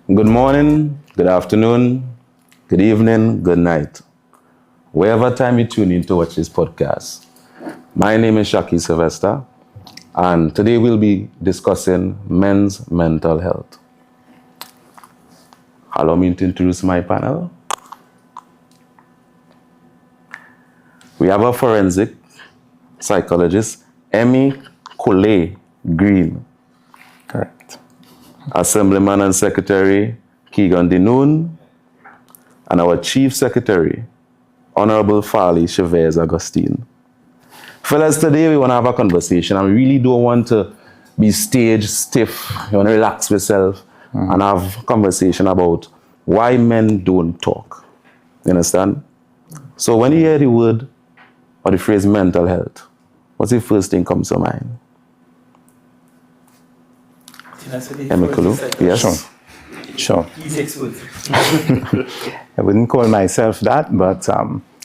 Good morning, good afternoon, good evening, good night. Wherever time you tune in to watch this podcast. My name is Shaki Sylvester, and today we'll be discussing men's mental health. Allow me to introduce my panel. We have a forensic psychologist, Emmy Coley Green. Correct. Assemblyman and Secretary Keegan Dinoon, and our Chief Secretary, Honorable Farley Chavez Augustine. Fellas, today we want to have a conversation, and we really don't want to be stage stiff. You want to relax yourself and have a conversation about why men don't talk. You understand? So when you hear the word or the phrase mental health, what's the first thing comes to mind? Yes. Sure. I wouldn't call myself that, but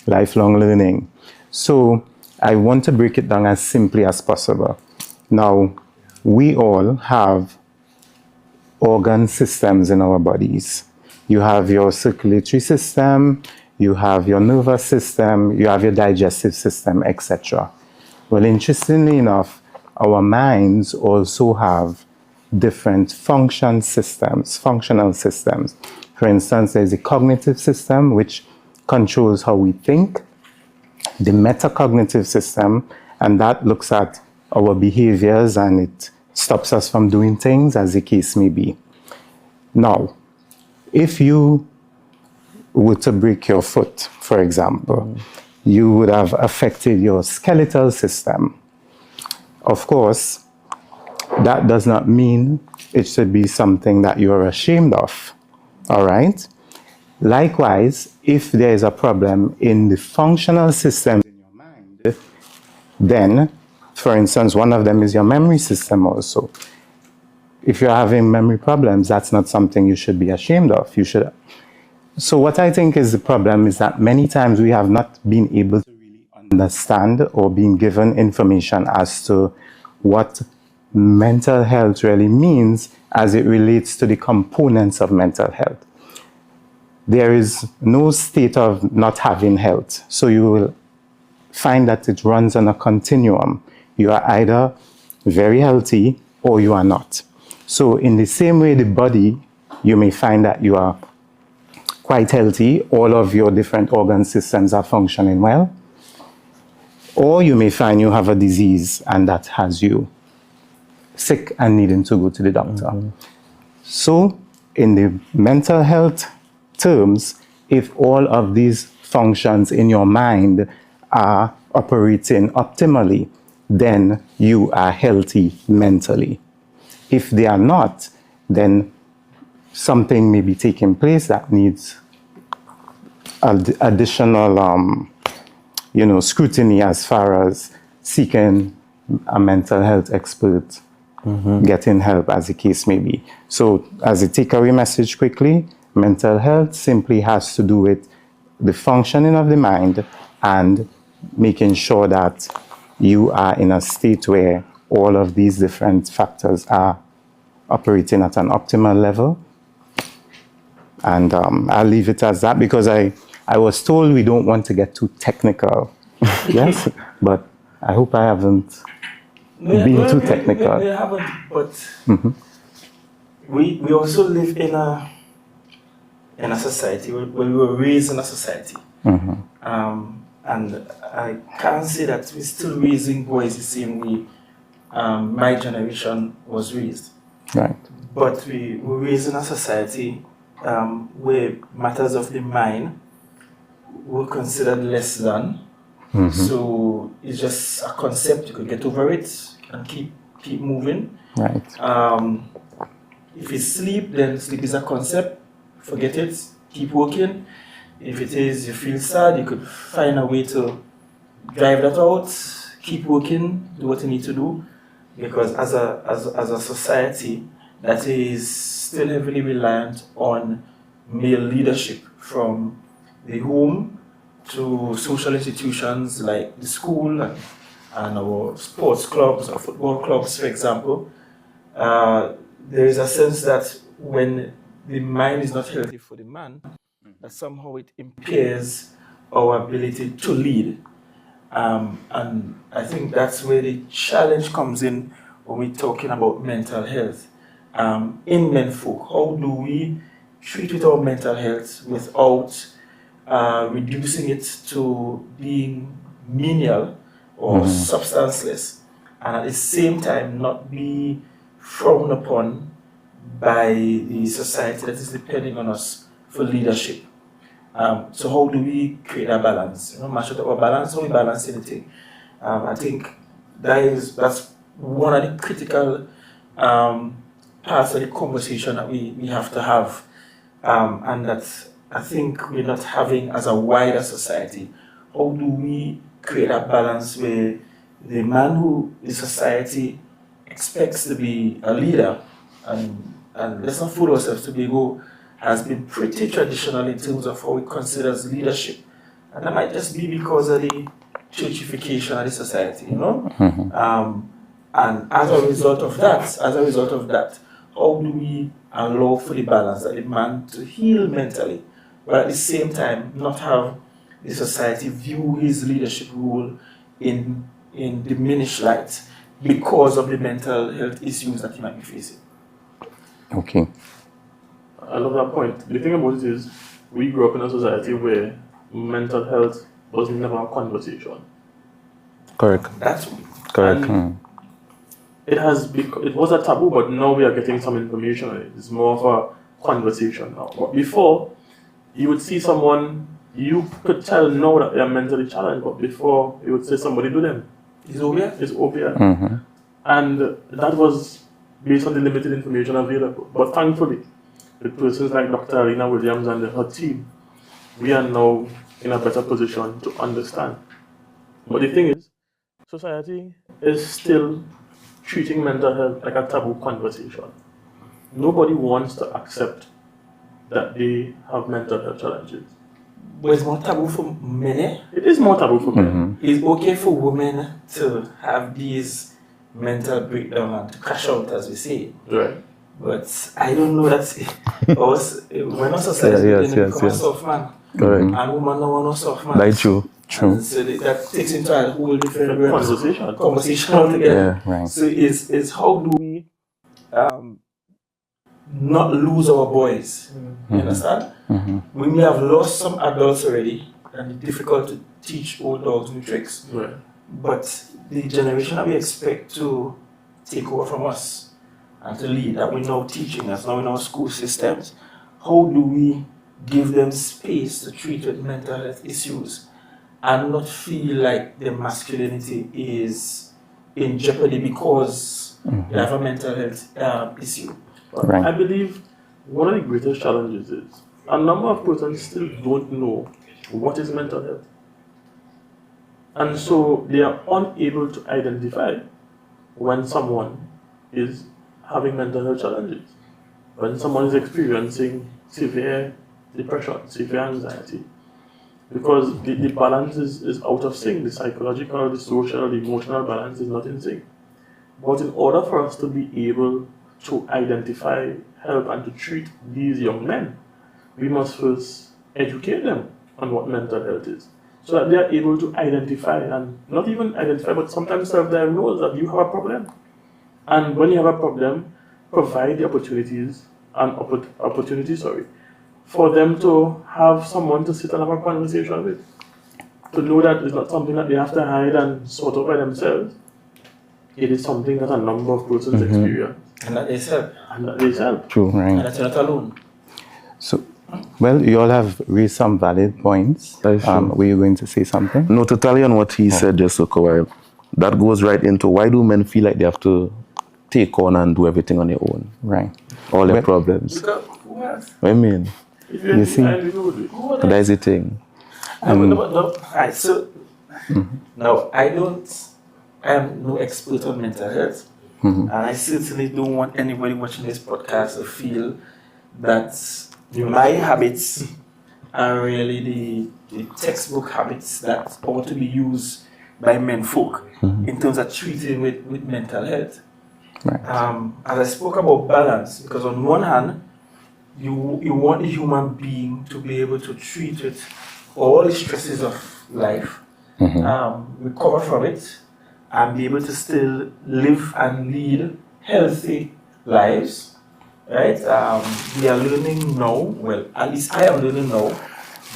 lifelong learning. So I want to break it down as simply as possible. Now, we all have organ systems in our bodies. You have your circulatory system, you have your nervous system, you have your digestive system, etc. Well, interestingly enough, our minds also have different functional systems. For instance, there's a cognitive system which controls how we think, the metacognitive system, and that looks at our behaviors and it stops us from doing things as the case may be. Now, if you were to break your foot, for example, you would have affected your skeletal system. Of course, that does not mean it should be something that you're ashamed of, all right? Likewise, if there is a problem in the functional system in your mind, then, for instance, one of them is your memory system also. If you're having memory problems, that's not something you should be ashamed of. So what I think is the problem is that many times we have not been able to really understand or been given information as to what mental health really means as it relates to the components of mental health. There is no state of not having health. So you will find that it runs on a continuum. You are either very healthy or you are not. So in the same way, the body, you may find that you are quite healthy, all of your different organ systems are functioning well, or you may find you have a disease and that has you sick and needing to go to the doctor. So in the mental health terms, if all of these functions in your mind are operating optimally, then you are healthy mentally. If they are not, then something may be taking place that needs additional scrutiny as far as seeking a mental health expert, getting help as the case may be. So as a takeaway message quickly, mental health simply has to do with the functioning of the mind and making sure that you are in a state where all of these different factors are operating at an optimal level. And I'll leave it as that because I was told we don't want to get too technical. Yes, but I hope I haven't been too technical. We haven't, but we also live in a society where we were raised in a society. And I can't say that we're still raising boys the same way my generation was raised. Right. But we were raised in a society where matters of the mind were considered less than. So it's just a concept, you could get over it and keep moving. Right. If it's sleep, then sleep is a concept, forget it, keep working. If it is you feel sad, you could find a way to drive that out, keep working, do what you need to do. Because as a society that is still heavily reliant on male leadership, from the home to social institutions like the school and our sports clubs or football clubs, for example, there is a sense that when the mind is not healthy for the man, that somehow it impairs our ability to lead. And I think that's where the challenge comes in when we're talking about mental health. In menfolk, how do we treat with our mental health without reducing it to being menial or substanceless, and at the same time not be frowned upon by the society that is depending on us for leadership? So how do we create a balance? Mash up our balance, how we balance anything. I think that's one of the critical parts of the conversation that we have to have, and that I think we're not having as a wider society. How do we create a balance where the man who the society expects to be a leader, and let's not fool ourselves, Tobago has been pretty traditional in terms of how it considers leadership, and that might just be because of the churchification of the society, and as a result of that, how do we allow for the balance that the man to heal mentally, but at the same time not have the society view his leadership role in diminished light because of the mental health issues that he might be facing? Okay. I love that point. The thing about it is, we grew up in a society where mental health was never a conversation. Correct. That's Correct. It was a taboo, but now we are getting some information on it. It's more of a conversation now. But before, you would see someone, you could tell now that they are mentally challenged, but before you would say somebody do them. It's obvious. It's obvious. And that was based on the limited information available. But thankfully, with persons like Dr. Alina Williams and her team, we are now in a better position to understand. But the thing is, society is still treating mental health like a taboo conversation. Nobody wants to accept that they have mental health challenges. But it's more taboo for men. It is more taboo for men. It's okay for women to have these mental breakdown and to crash out, as we say. Right. But I don't know that we're not society become a soft man. Correct. And women don't want no soft man. Like true. And so that takes into a whole different conversation altogether. Yeah, right. So is how do we not lose our boys? You understand? We may have lost some adults already, and it's difficult to teach old dogs new tricks. Right. But the generation that we expect to take over from us and to lead, that we're now teaching us now in our school systems, how do we give them space to treat with mental health issues and not feel like their masculinity is in jeopardy because they have a mental health issue? Right. I believe one of the greatest challenges is a number of persons still don't know what is mental health. And so they are unable to identify when someone is having mental health challenges, when someone is experiencing severe depression, severe anxiety, because the balance is out of sync. The psychological, the social, the emotional balance is not in sync. But in order for us to be able to identify, help, and to treat these young men, we must first educate them on what mental health is, so that they are able to identify, and not even identify, but sometimes self-diagnose that you have a problem. And when you have a problem, provide the opportunities for them to have someone to sit and have a conversation with, to know that it's not something that they have to hide and sort out by themselves. It is something that a number of persons experience. And that is help. And that is help. True, And right. that you're not alone. So, well, you all have raised some valid points. That is true. Were you going to say something? No, to tally on what he said just a while, that goes right into why do men feel like they have to take on and do everything on their own? Right. All their Well- problems. Because who else? I mean, If You see? you would do it. Who else? that is the thing. Alright, so now I am no expert on mental health, and I certainly don't want anybody watching this podcast to feel that my habits are really the textbook habits that ought to be used by men folk in terms of treating with mental health. Right. As I spoke about balance, because on one hand, you want the human being to be able to treat with all the stresses of life, recover from it, and be able to still live and lead healthy lives, right? We are learning now, well, at least I am learning now,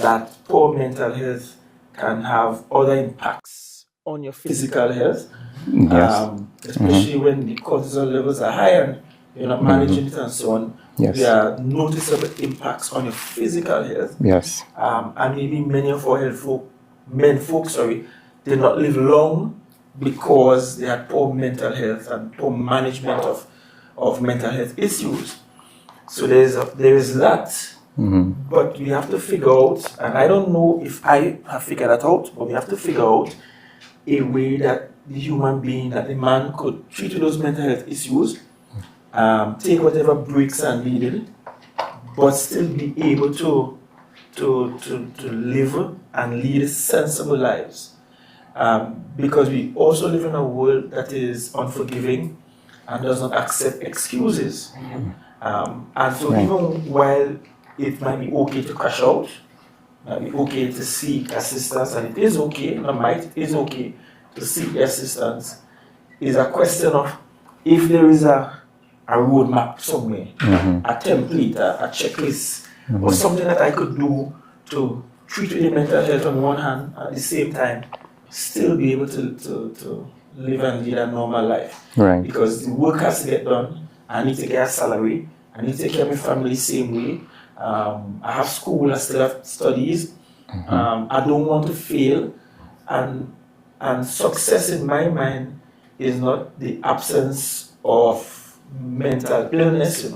that poor mental health can have other impacts on your physical health, Yes. especially when the cortisol levels are high and you're not managing it and so on. Yes. There are noticeable impacts on your physical health. Yes. And maybe many of our men folks, did not live long because they had poor mental health and poor management of mental health issues. So there is that. But we have to figure out, and I don't know if I have figured that out, but we have to figure out a way that the human being, that the man could treat with those mental health issues, take whatever breaks are needed, but still be able to live and lead sensible lives. Because we also live in a world that is unforgiving and does not accept excuses. And so even while it might be okay to crash out, it might be okay to seek assistance, and it is okay, it is okay to seek assistance, is a question of if there is a roadmap somewhere, a template, a checklist, or something that I could do to treat with the mental health on one hand, at the same time, still be able to live and lead a normal life. Right. Because the work has to get done. I need to get a salary. I need to take care of my family the same way. I have school, I still have studies. I don't want to fail. And success in my mind is not the absence of mental illness,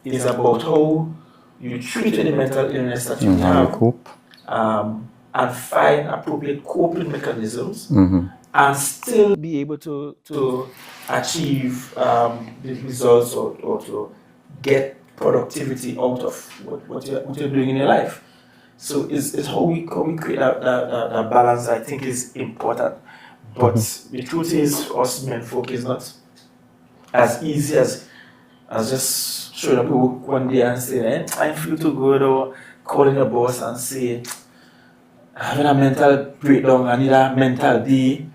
It's about how you treat the mental illness that you have, Cope. and find appropriate coping mechanisms, and still be able to achieve the results or to get productivity out of what you're doing in your life. So it's how we create that balance, I think, is important. But the truth is, us men folk is not as easy as just showing up at work one day and saying, I feel too good, or calling your boss and say, I'm having a mental breakdown, I need a mental day.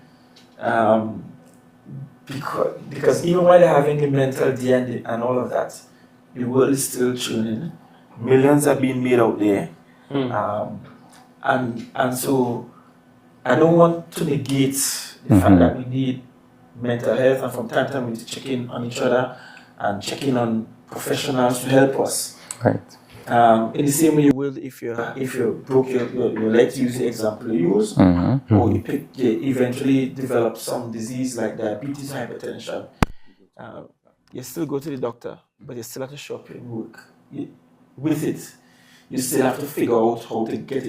Because even while they're having the mental day and all of that, the world is still churning. Millions are being made out there. And so I don't want to negate the fact that we need mental health, and from time to time we need to check in on each other and check in on professionals to help us. Right. In the same way you will if you broke your leg, to use the example you use, or you eventually develop some disease like diabetes or hypertension. You still go to the doctor, but you still have to show up and work. With it, you still have to figure out how to get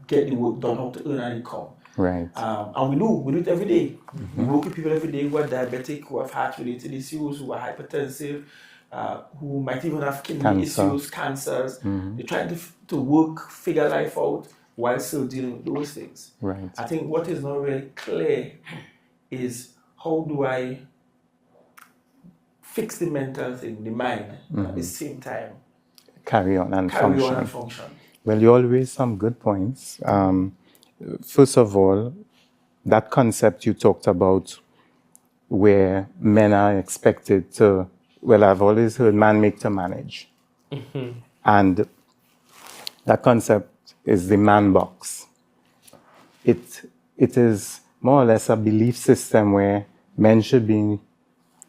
the work done, how to earn an income. Right. And we do it every day. We work with people every day who are diabetic, who have heart-related issues, who are hypertensive, who might even have kidney issues, cancers. They're trying to work, figure life out while still dealing with those things. Right. I think what is not really clear is how do I fix the mental thing, the mind, at the same time Carry on and function. Well, you all raised some good points. First of all, that concept you talked about where men are expected to, well, I've always heard man make to manage. And that concept is the man box. It is more or less a belief system where men should be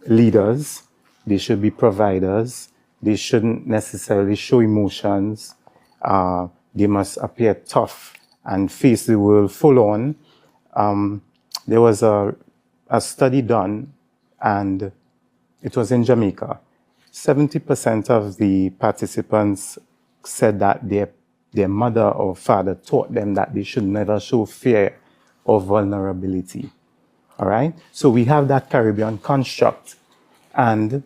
leaders, they should be providers, they shouldn't necessarily show emotions, they must appear tough and face the world full on. There was a study done, and it was in Jamaica. 70% of the participants said that their mother or father taught them that they should never show fear or vulnerability. All right? So we have that Caribbean construct. And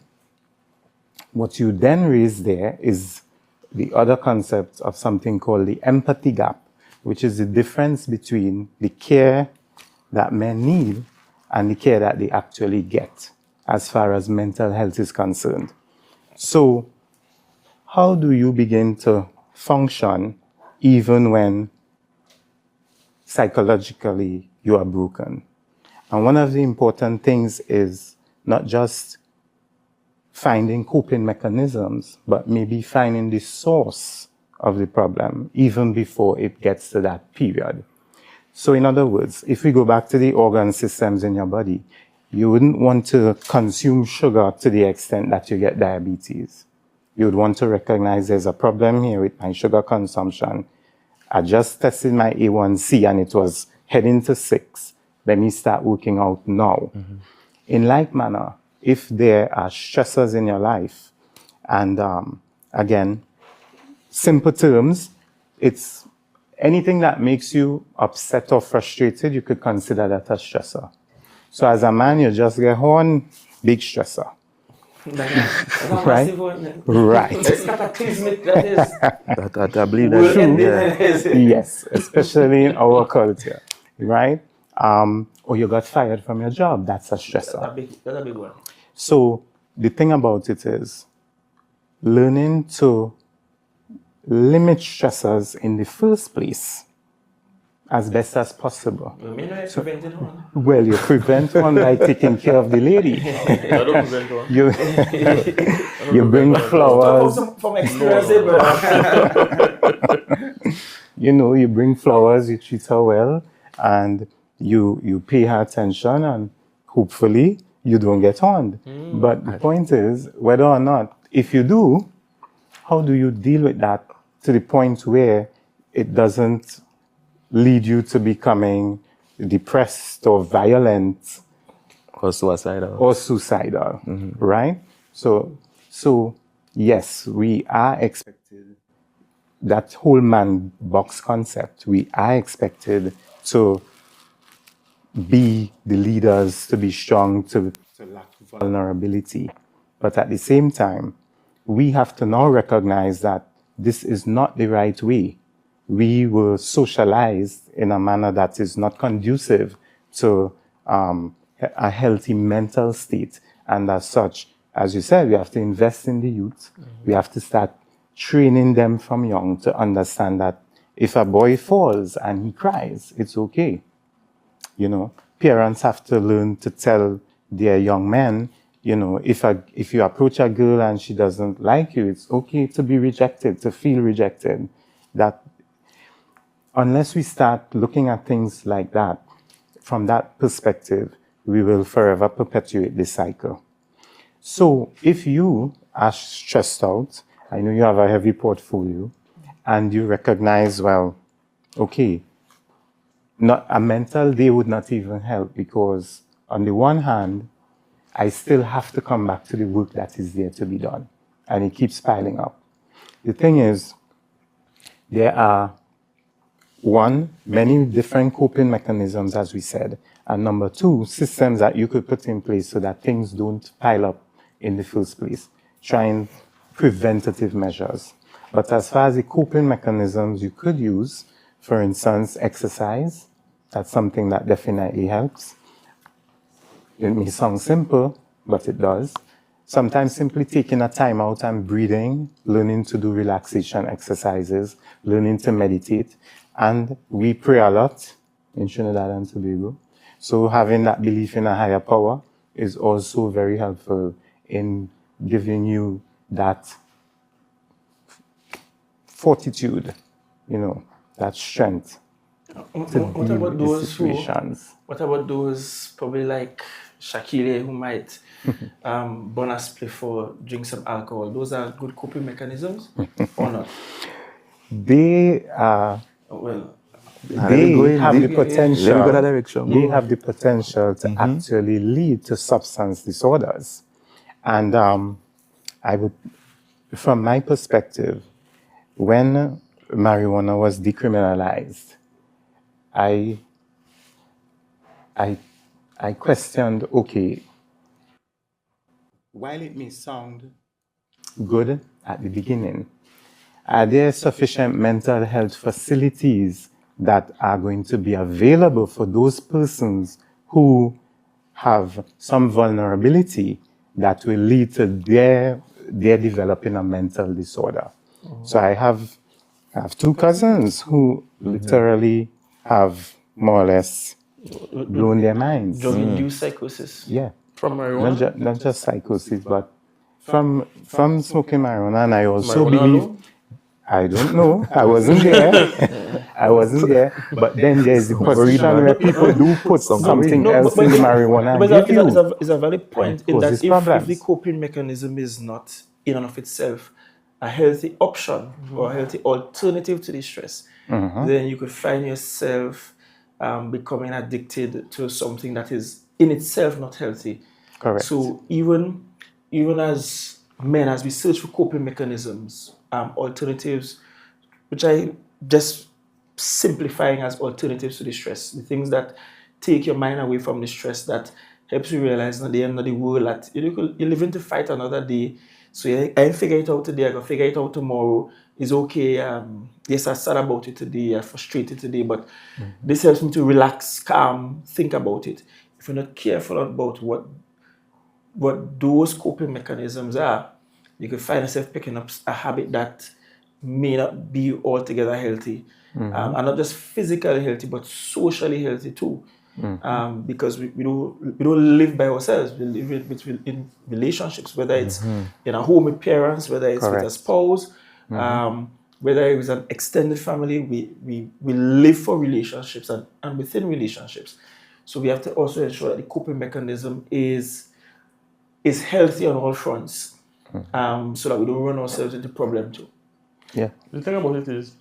what you then raise there is the other concept of something called the empathy gap, which is the difference between the care that men need and the care that they actually get as far as mental health is concerned. So how do you begin to function even when psychologically you are broken? And one of the important things is not just finding coping mechanisms, but maybe finding the source of the problem even before it gets to that period. So in other words, if we go back to the organ systems in your body, you wouldn't want to consume sugar to the extent that you get diabetes. You would want to recognize there's a problem here with my sugar consumption. I just tested my A1C and it was heading to 6. Let me start working out now. In like manner, if there are stressors in your life, and again, simple terms, it's anything that makes you upset or frustrated, you could consider that a stressor. So as a man, you just get horn, big stressor. Right? Right. It's cataclysmic, that is. I believe that's true. Yeah. Yes, especially in our culture, right? Or you got fired from your job, that's a stressor. That's a big one. So the thing about it is learning to limit stressors in the first place as best as possible. You mean I prevented one? Well, you prevent one by taking care of the lady. I don't prevent one. You bring flowers. From experience, brother. You bring flowers, you treat her well, and you pay her attention, and hopefully you don't get harmed. But the point is, whether or not, if you do, how do you deal with that to the point where it doesn't lead you to becoming depressed or violent Or suicidal. Right? So yes, we are expected, that whole man box concept, we are expected to be the leaders, to be strong, to lack vulnerability. But at the same time, we have to now recognize that this is not the right way. We were socialized in a manner that is not conducive to a healthy mental state. And as such, as you said, we have to invest in the youth. We have to start training them from young to understand that if a boy falls and he cries, it's okay. Parents have to learn to tell their young men, if you approach a girl and she doesn't like you, it's okay to be rejected, to feel rejected. That unless we start looking at things like that, from that perspective, we will forever perpetuate this cycle. So if you are stressed out, I know you have a heavy portfolio, and you recognize, well, okay, not a mental day would not even help, because on the one hand, I still have to come back to the work that is there to be done, and it keeps piling up. The thing is, there are many different coping mechanisms, as we said, and number two, systems that you could put in place so that things don't pile up in the first place. Trying preventative measures. But as far as the coping mechanisms you could use, for instance, exercise, that's something that definitely helps. It may sound simple, but it does. Sometimes simply taking a time out and breathing, learning to do relaxation exercises, learning to meditate. And we pray a lot in Trinidad and Tobago. So having that belief in a higher power is also very helpful in giving you that fortitude, that strength to What deal about with those these situations. What about those probably like Shakire who might burn a spliff or drink some alcohol? Those are good coping mechanisms or not? They are. Well, They have the potential. Go that direction. They have the potential to actually lead to substance disorders, and I would, from my perspective, when marijuana was decriminalized, I questioned, okay, while it may sound good at the beginning, are there sufficient mental health facilities that are going to be available for those persons who have some vulnerability that will lead to their they're developing a mental disorder. So I have two cousins who literally have more or less blown their minds. Drug-induced psychosis. Yeah. From marijuana? Not just psychosis, but from smoking marijuana. And I also Marijuana believe, alone? I don't know, I wasn't there. I wasn't there. But then there's the position where people do put something else in the marijuana But and give you. it's a valid point in causes that if the problems. coping mechanism is not in and of itself a healthy option or a healthy alternative to the stress, then you could find yourself becoming addicted to something that is in itself not healthy. Correct. So even as men, as we search for coping mechanisms, alternatives, which I just simplifying as alternatives to the stress, the things that take your mind away from the stress, that helps you realize at the end of the world that you're living to fight another day. So I figure it out today, I can figure it out tomorrow. It's okay. Yes, I'm sad about it today, I'm frustrated today, but this helps me to relax, calm, think about it. If you're not careful about what those coping mechanisms are, you could find yourself picking up a habit that may not be altogether healthy. And not just physically healthy, but socially healthy too. Because we don't live by ourselves. We live in relationships, whether it's in a home with parents, whether it's with a spouse, whether it's an extended family. We live for relationships and within relationships. So we have to also ensure that the coping mechanism is healthy on all fronts, so that we don't run ourselves into problem too. Yeah. The thing about it is,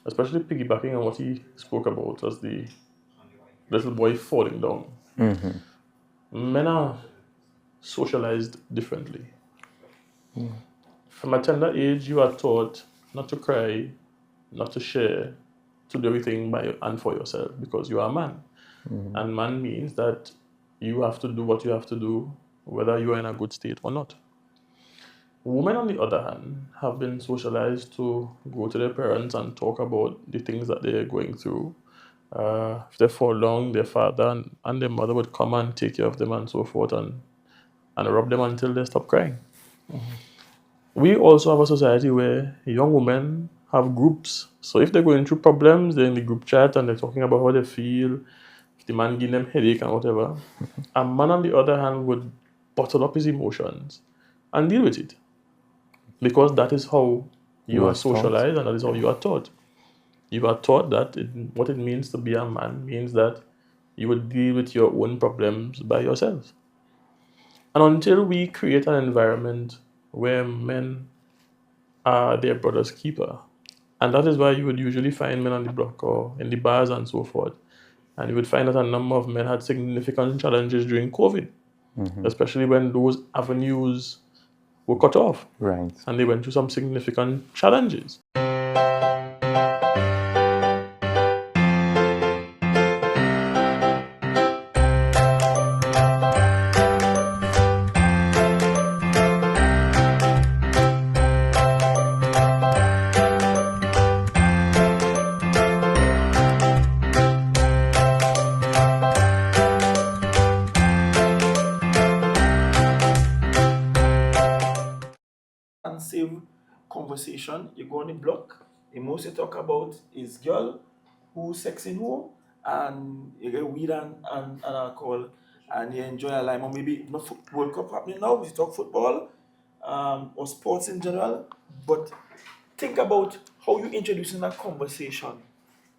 especially piggybacking on what he spoke about as the little boy falling down, men are socialized differently. From a tender age, you are taught not to cry, not to share, to do everything by and for yourself because you are a man. And man means that you have to do what you have to do, whether you are in a good state or not. Women, on the other hand, have been socialized to go to their parents and talk about the things that they're going through. If they fall down, their father and their mother would come and take care of them and so forth and rub them until they stop crying. We also have a society where young women have groups. So if they're going through problems, they're in the group chat and they're talking about how they feel, if the man giving them headache and whatever. A man, on the other hand, would bottle up his emotions and deal with it. Because that is how you are socialized and that is how you are taught. You are taught that what it means to be a man means that you will deal with your own problems by yourself. And until we create an environment where men are their brother's keeper, and that is why you would usually find men on the block or in the bars and so forth, and you would find that a number of men had significant challenges during COVID, especially when those avenues were cut off. Right. And they went through some significant challenges. Save conversation, you go on the block, the most you talk about is girl who's sexing who, and you get weed and alcohol, and you enjoy a life. Or maybe not World Cup happening now, we talk football or sports in general, but think about how you introducing that conversation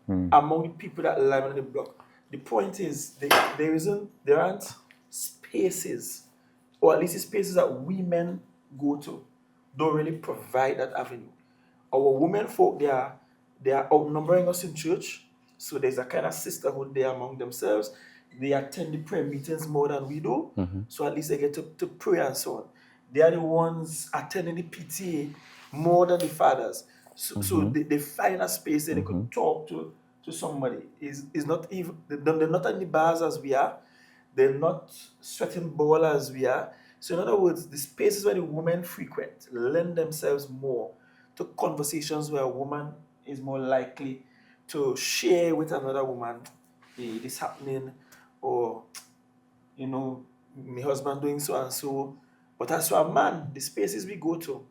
among the people that live on the block. The point is there aren't spaces, or at least the spaces that women go to don't really provide that avenue. Our women folk, they are outnumbering us in church, so there's a kind of sisterhood there among themselves. They attend the prayer meetings more than we do, so at least they get to pray and so on. They are the ones attending the PTA more than the fathers. So they find a space that they could talk to somebody. Is not even they're not in the bars as we are. They're not sweating ball as we are. So in other words, the spaces where the women frequent lend themselves more to conversations where a woman is more likely to share with another woman, hey, this happening, or my husband doing so and so, But as for a man, the spaces we go to,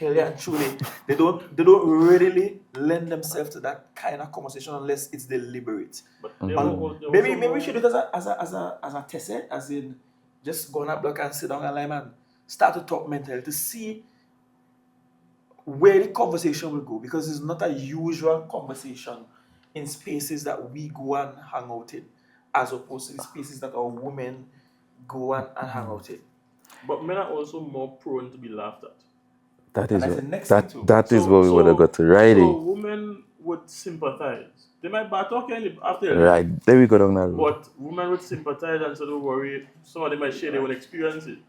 really and truly, they don't really lend themselves to that kind of conversation unless it's deliberate. But they Maybe we should do it as a test, as in just go on a block and sit down and lie and start to talk mentally to see where the conversation will go, because it's not a usual conversation in spaces that we go and hang out in, as opposed to the spaces that our women go and hang out in. But men are also more prone to be laughed at. That And is that's the what, next that, thing too. that is what we would have got to. Righty. So women would sympathize. They might back talk after a Right. There we go down that road. But women would sympathize and say, don't worry. Some of them might share their own experiences.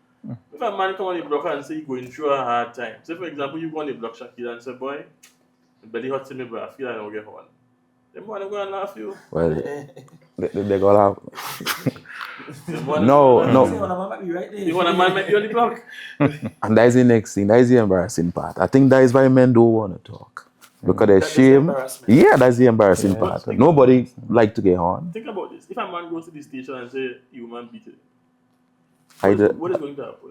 If a man come on the block and say he's going through a hard time, say for example, you go on the block, Shakira, and say, boy, the belly hurts me, but I feel like I don't get home. Them boy, they're going to laugh you. Well, they gonna have. Them boy, No, they're no. gonna See, when a man might be right there. You want a man might be on the block? And that is the next thing. That is the embarrassing part. I think that is why men don't want to talk. Because they're That's the shame. embarrassment. Yeah, that's the embarrassing Yeah. part. Nobody like to get on. Think about this. If a man goes to the station and say, you man beat it, Either, what is going to happen?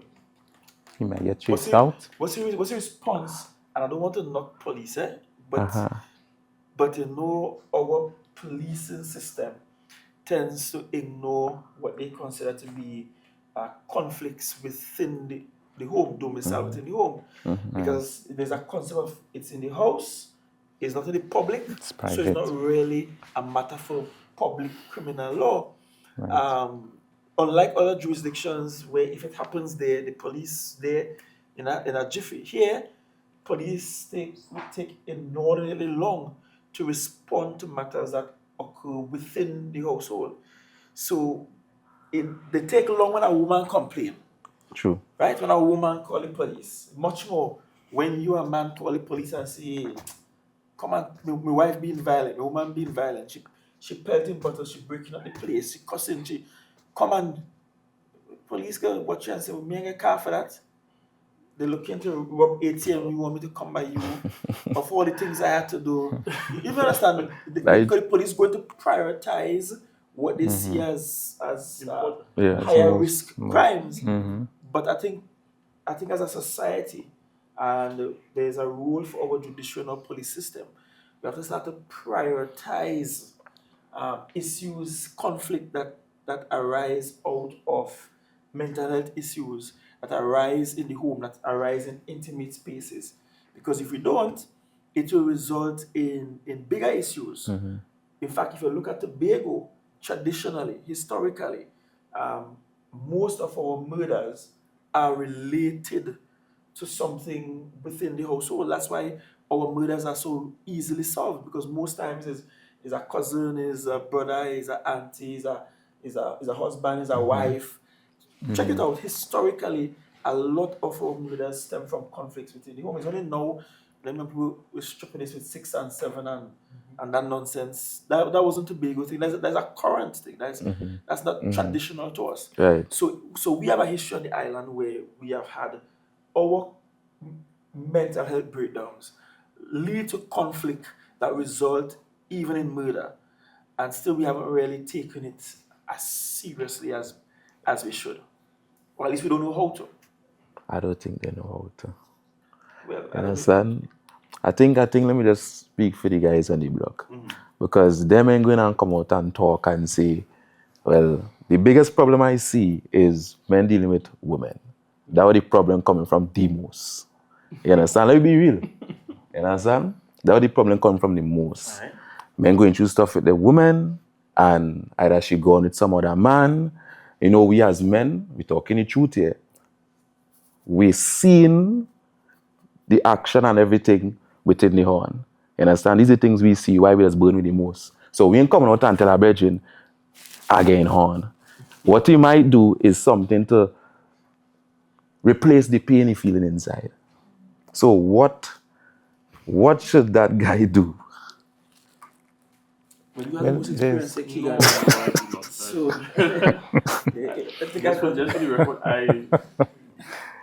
He might get What's chased the- out. What's the response? And I don't want to knock police, but uh-huh. but our policing system tends to ignore what they consider to be conflicts within the home, domicile within the home, because there's a concept of it's in the house, it's not in the public, so it's private. not really a matter for public criminal law. Unlike other jurisdictions where if it happens there, the police there in a jiffy. Here, police would take inordinately long to respond to matters that occur within the household. So they take long when a woman complains. True. Right? When a woman call the police. Much more when you a man call the police and say, come on, my wife being violent, my woman being violent. She pelting bottles, she breaking up the place, she cussing, she come and police go watch you and say, well, me ain't get a car for that. They look into rob ATM, you want me to come by you of all the things I had to do. You understand? Because the police going to prioritize what they see as Yeah, higher risk crimes. Mm-hmm. But I think as a society, and there's a role for our judicial and our police system, we have to start to prioritize issues, conflict that arise out of mental health issues, that arise in the home, that arise in intimate spaces. Because if we don't, it will result in bigger issues. In fact, if you look at Tobago, traditionally, historically, most of our murders are related to something within the household. That's why our murders are so easily solved, because most times is a cousin, is a brother, is an auntie, is a husband, is a wife. Check it out. Historically, a lot of our murders stem from conflicts within the home. It's only now that people were stripping this with 6 and 7 and that nonsense. That wasn't a big thing. That's a current thing. That's not traditional to us. Right. So we have a history on the island where we have had our mental health breakdowns lead to conflict that result even in murder, and still we haven't really taken it as seriously as we should, or at least we don't know how to. I don't think they know how to. Well, You understand? I think let me just speak for the guys on the block. Because them ain't going to come out and talk and say, well, the biggest problem I see is men dealing with women. That was the problem coming from Demos. You understand? Let me be real. You understand? That was the problem coming from the most. Right. Men going through stuff with the woman, and either she gone with some other man. You know, we as men, we talking the truth here. We seen the action and everything within the horn. You understand? These are things we see, why we just burn with the most. So we ain't coming out and tell our brethren, again horn. What we might do is something to replace the pain he feeling inside. So what should that guy do? Well, you have the most experience in Keegan. So, I think Just for the record, I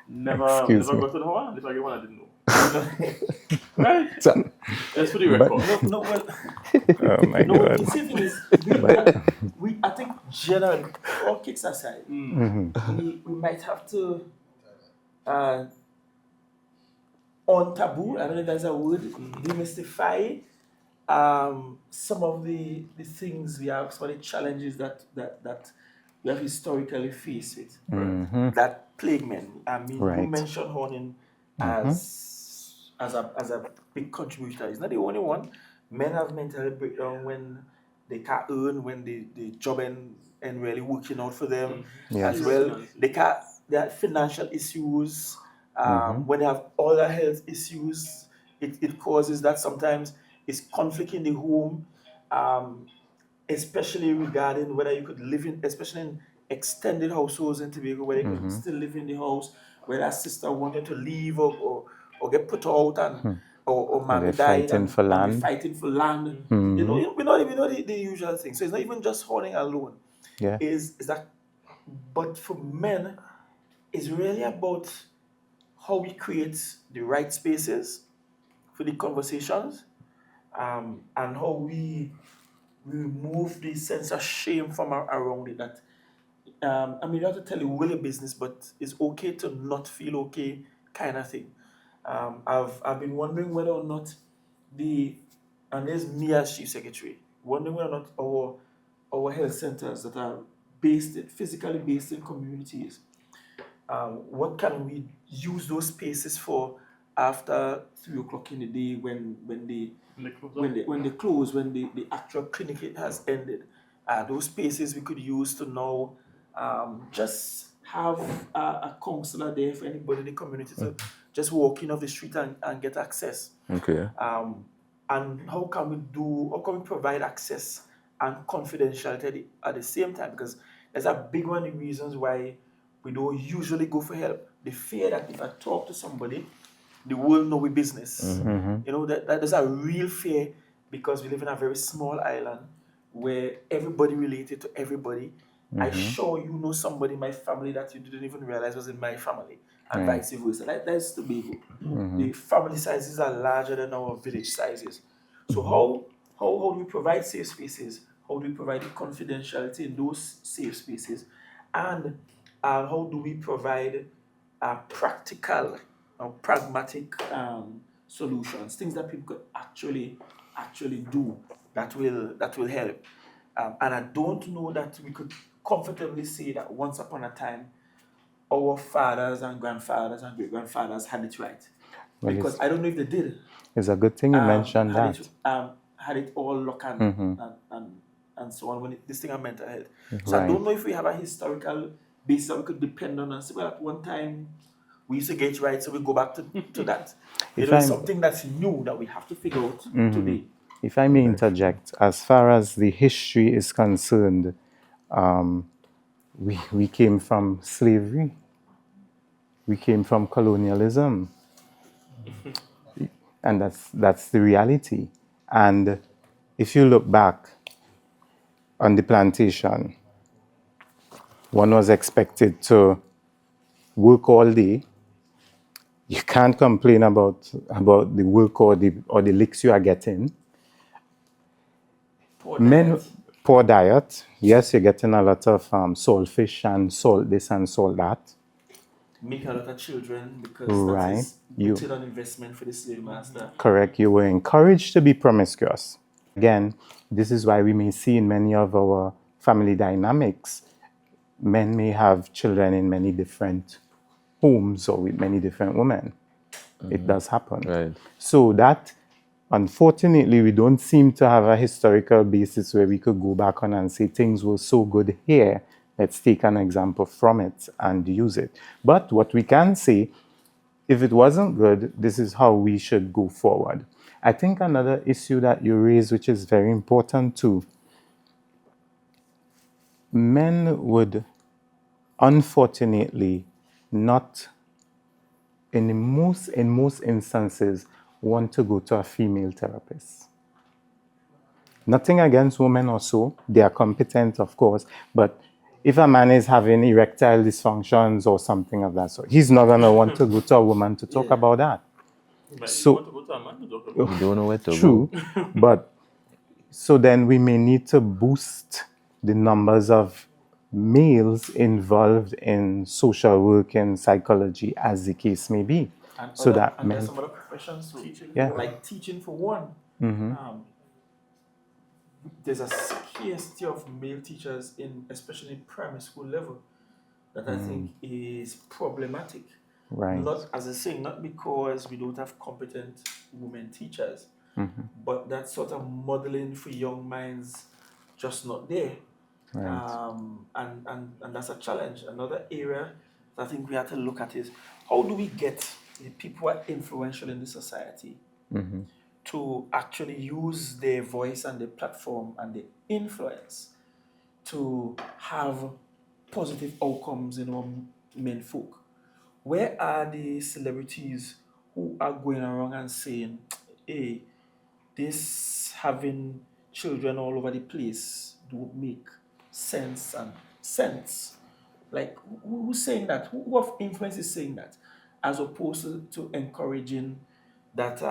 never Excuse me. got to the one. If I get one, I didn't know. Right? So- Just for the record. no, well, Oh my no. God. The same thing is, I think generally, all kicks aside, we might have to untaboo, I don't know if that's a word, demystify some of the things we have, some of the challenges that we have historically faced with that plague men. I mean, you Right. mentioned Horning as a big contributor. It's not the only one. Men have mental breakdown when they can't earn, when the job and really working out for them Yes. as well. They have financial issues. When they have other health issues, it causes that sometimes it's conflict in the home, especially regarding whether you could live in, especially in extended households in Tobago, where you could still live in the house, where that sister wanted to leave or get put out and or mommy they're died fighting and for mommy land. fighting for land. You know, we know the usual thing. So it's not even just holding alone. Yeah. Is that, but for men, it's really about how we create the right spaces for the conversations, and how we remove the sense of shame from around it. That I mean, you have to tell you will your business, but it's okay to not feel okay, kind of thing. I've been wondering whether or not and there's me as chief secretary, wondering whether or not our health centers that are physically based in communities, what can we use those spaces for after 3 o'clock in the day when they close, when the actual clinic has ended. Those spaces we could use to now just have a counselor there for anybody in the community to just walk in off the street and get access. Okay. And how can we provide access and confidentiality at the same time? Because there's a big one of the reasons why we don't usually go for help. The fear that if I talk to somebody, the world know we business. You know, that is a real fear, because we live in a very small island where everybody related to everybody. I sure you know somebody in my family that you didn't even realize was in my family, and vice versa. That's Tobago. The family sizes are larger than our village sizes. So how do we provide safe spaces? How do we provide the confidentiality in those safe spaces? And how do we provide practical, pragmatic solutions, things that people could actually do that will help. And I don't know that we could comfortably say that once upon a time our fathers and grandfathers and great grandfathers had it right, because I don't know if they did. It's a good thing you mentioned that. Had it all locked and so on when this thing of mental health. So I don't know if we have a historical basis that we could depend on and say, well, at one time we used to get it right, so we go back to that. It's something that's new that we have to figure out today. If I may interject, as far as the history is concerned, we came from slavery. We came from colonialism. And that's the reality. And if you look back on the plantation, one was expected to work all day. You can't complain about the work or the licks you are getting. Poor diet. Yes, you're getting a lot of salt fish and salt this and salt that. Make a lot of children, because that is return on investment for the slave master. Correct. You were encouraged to be promiscuous. Again, this is why we may see in many of our family dynamics, men may have children in many different homes or with many different women. It does happen. Right. So that, unfortunately, we don't seem to have a historical basis where we could go back on and say things were so good here. Let's take an example from it and use it. But what we can say, if it wasn't good, this is how we should go forward. I think another issue that you raise, which is very important too, men would unfortunately not, in most instances, want to go to a female therapist. Nothing against women or so. They are competent, of course, but if a man is having erectile dysfunctions or something of that sort, he's not going to want to go to a woman to talk about that. So, you want to go to a man to talk about You don't know where to true, go. but so then we may need to boost the numbers of males involved in social work and psychology, as the case may be. And So other, that and there's men, some other professions too. Teaching. Yeah. Like teaching for one. There's a scarcity of male teachers in especially primary school level that I think is problematic. right. Not as I say, not because we don't have competent women teachers, but that sort of modeling for young minds just not there. Right. And that's a challenge. Another area that I think we have to look at is how do we get the people who are influential in the society to actually use their voice and their platform and their influence to have positive outcomes in our men folk. Where are the celebrities who are going around and saying, hey, this having children all over the place don't make sense? Like, who's saying that? Who of influence is saying that? As opposed to encouraging that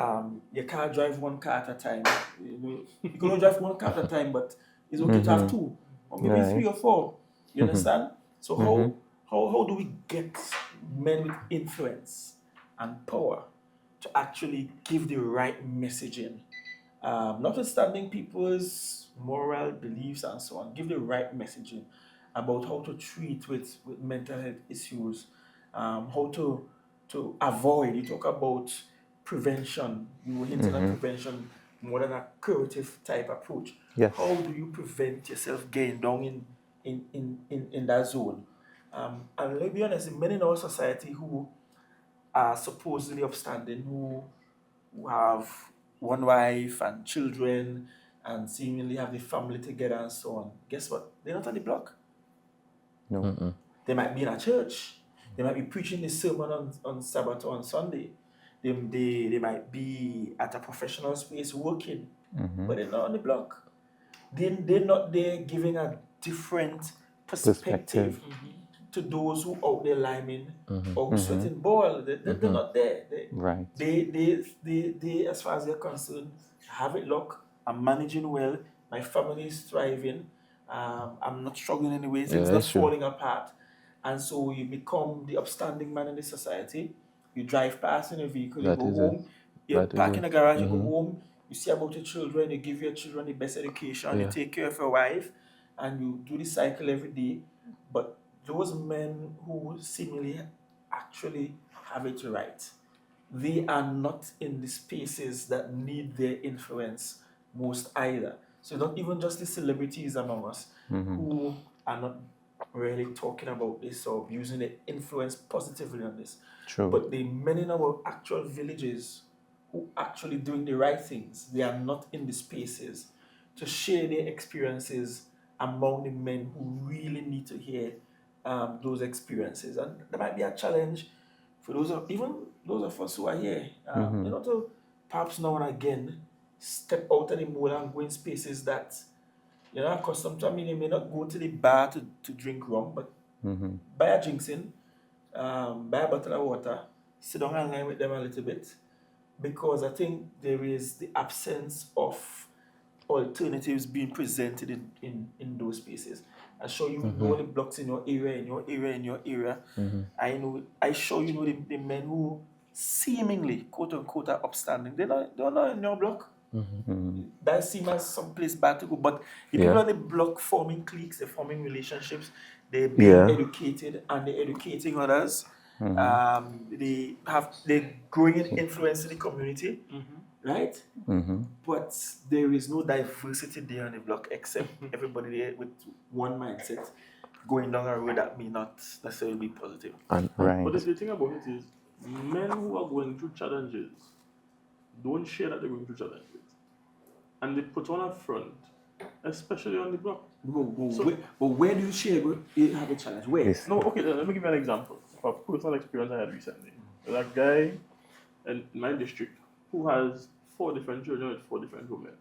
you can't drive one car at a time. You can only drive one car at a time, but it's okay to have two, or maybe Right. 3 or 4. You understand? So how do we get men with influence and power to actually give the right messaging? Notwithstanding people's moral beliefs and so on, give the right messaging about how to treat with mental health issues, how to avoid. You talk about prevention. You were hinting at prevention more than a curative type approach. Yes. How do you prevent yourself getting down in that zone? And let's be honest, men in our society who are supposedly upstanding, who have one wife and children and seemingly have the family together and so on, guess what? They're not on the block. No. They might be in a church. They might be preaching the sermon on Sabbath or on Sunday. They might be at a professional space working, but they're not on the block. They're not there giving a different perspective to those who out there liming or sweating ball. They're not there. Right. They, as far as they're concerned, have it luck. I'm managing well. My family is thriving. I'm not struggling in any way. Things not that's true. falling apart. And so you become the upstanding man in the society. You drive past in a vehicle, you That go is it. home. You That is park it. in a garage, you go home. You see about your children. You give your children the best education. You Yeah. take care of your wife. And you do the cycle every day. But those men who seemingly actually have it right, they are not in the spaces that need their influence most either. So not even just the celebrities among us who are not really talking about this or using their influence positively on this. True. But the men in our actual villages who actually doing the right things, they are not in the spaces to share their experiences among the men who really need to hear those experiences. And there might be a challenge for those of us who are here, to perhaps now and again step out of the mold and go in spaces that you're not accustomed to. I mean, you may not go to the bar to drink rum, but buy a drinks in, buy a bottle of water, sit down and line with them a little bit, because I think there is the absence of alternatives being presented in those spaces. I show you know the blocks in your area. I show you know the men who seemingly quote unquote are upstanding. They're not in your block. That seems as someplace bad to go. But the people on the block forming cliques, they're forming relationships, they're being educated and they're educating others. They're growing in influence in the community. Right? But there is no diversity there on the block except everybody there with one mindset going down a road that may not necessarily be positive. Right. But the thing about it is, men who are going through challenges don't share that they're going through challenges. And they put on a front, especially on the block. But where do you share you have a challenge? Where? Yes. No, okay, let me give you an example of a personal experience I had recently. There's a guy in my district who has 4 different children with 4 different women.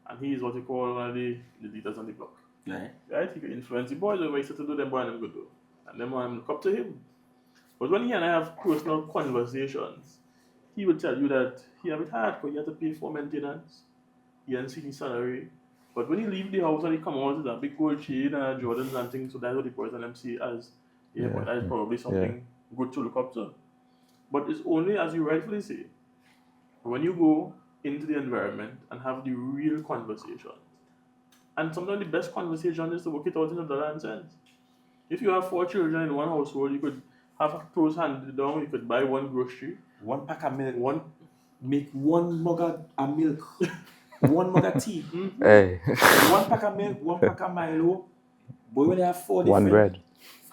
And he is what you call one of the leaders on the block. Right? He can influence the boys over, he said to do them, boy, and them go do. And then I look up to him. But when he and I have personal conversations, he will tell you that he have it hard because he had to pay for maintenance, he hasn't seen his salary, But when you leave the house and you come out with a big gold chain and Jordans and things, so that's what the boys and them see as, yeah, but that is probably something good to look up to. But it's only, as you rightfully say, when you go into the environment and have the real conversation. And sometimes the best conversation is to work it out in dollar and cents. If you have 4 children in one household, you could have a clothes handed down, you could buy one grocery, One pack of milk, make one mug of milk, one mug of tea, Hey. one pack of milk, one pack of Milo. Boy, when they have 4 different... One bread.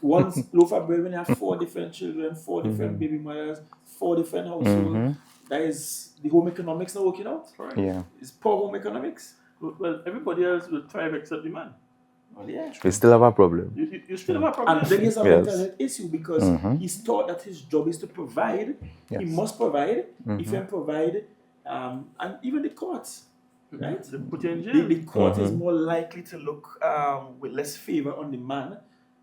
One loaf of bread when you have 4 different children, 4 different baby mothers, 4 different households. That is the home economics not working out. right? Yeah. It's poor home economics. Well, everybody else will thrive except the man. Well, yeah. We still have a problem. You still have a problem. And then there's a Yes. mental health issue because he's taught that his job is to provide. He Yes. must provide. If he don't provide, and even the courts, right? They put you in jail. The court is more likely to look with less favor on the man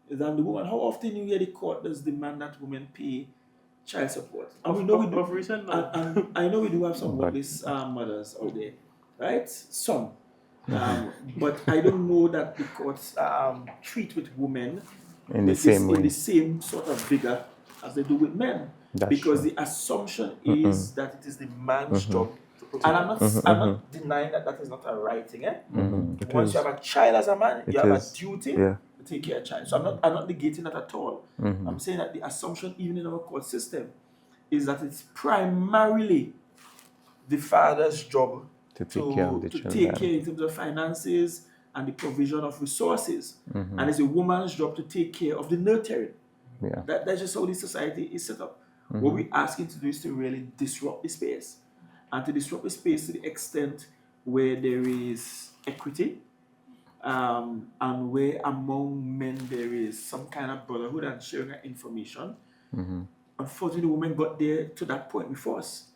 than the woman. How often you hear the court does demand that women pay child support? And we know we do. Of recent, no. And I know we do have some worthless mothers out there, right? Some. But I don't know that the courts treat with women In the same way. in the same sort of vigor as they do with men. That's because true. the assumption is that it is the man's job to protect. And I'm not denying that is not a right thing. Once you have a child as a man, you have a duty to take care of a child. So I'm not negating that at all. I'm saying that the assumption, even in our court system, is that it's primarily the father's job To take care of the take children. care in terms of finances and the provision of resources. And it's a woman's job to take care of the nurturing. Yeah. That's just how the society is set up. What we're asking to do is to really disrupt the space. And to disrupt the space to the extent where there is equity, and where among men there is some kind of brotherhood and sharing of information. Unfortunately, women got there to that point before us.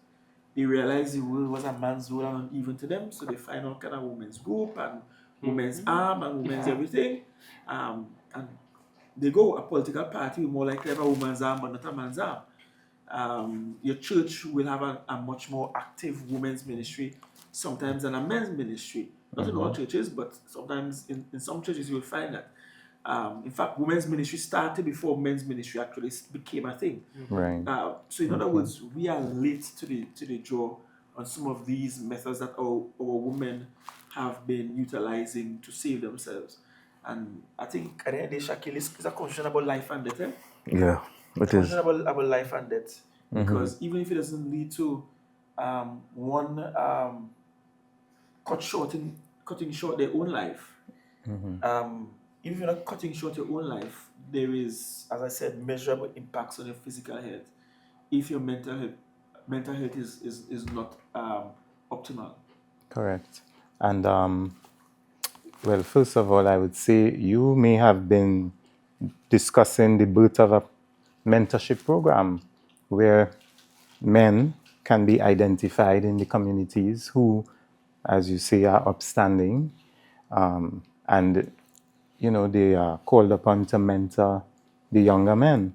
They realized the world was a man's world and uneven to them, so they find all kind of women's group and women's arm and women's everything. And they go, a political party will more likely have a woman's arm but not a man's arm. Your church will have a much more active women's ministry sometimes than a men's ministry. Not in all churches, but sometimes in some churches you will find that. In fact, women's ministry started before men's ministry actually became a thing. Right. So in other words, we are late to the draw on some of these methods that our women have been utilizing to save themselves. And I think at the end of the day, Shaquille, is a conversation about life and death. Yeah, it is. About life and death. Because even if it doesn't lead to one cutting short their own life, even if you're not cutting short your own life, there is, as I said, measurable impacts on your physical health if your mental health is not optimal. Correct. And well, first of all, I would say you may have been discussing the birth of a mentorship program where men can be identified in the communities who, as you say, are upstanding, and they are called upon to mentor the younger men.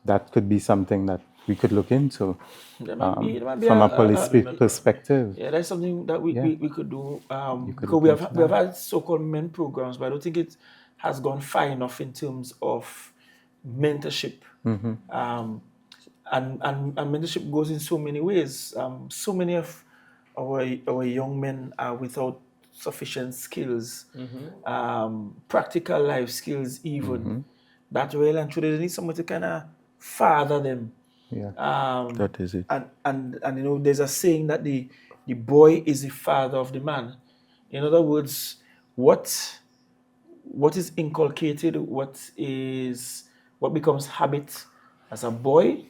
That could be something that we could look into from a policy perspective. Yeah, that's something that we could do. Because we have had so-called men programs, but I don't think it has gone far enough in terms of mentorship. And mentorship goes in so many ways. So many of our young men are without sufficient skills, practical life skills even, that well and truly they need someone to kind of father them. Yeah. That is it. And there's a saying that the boy is the father of the man. In other words, what is inculcated, what becomes habit as a boy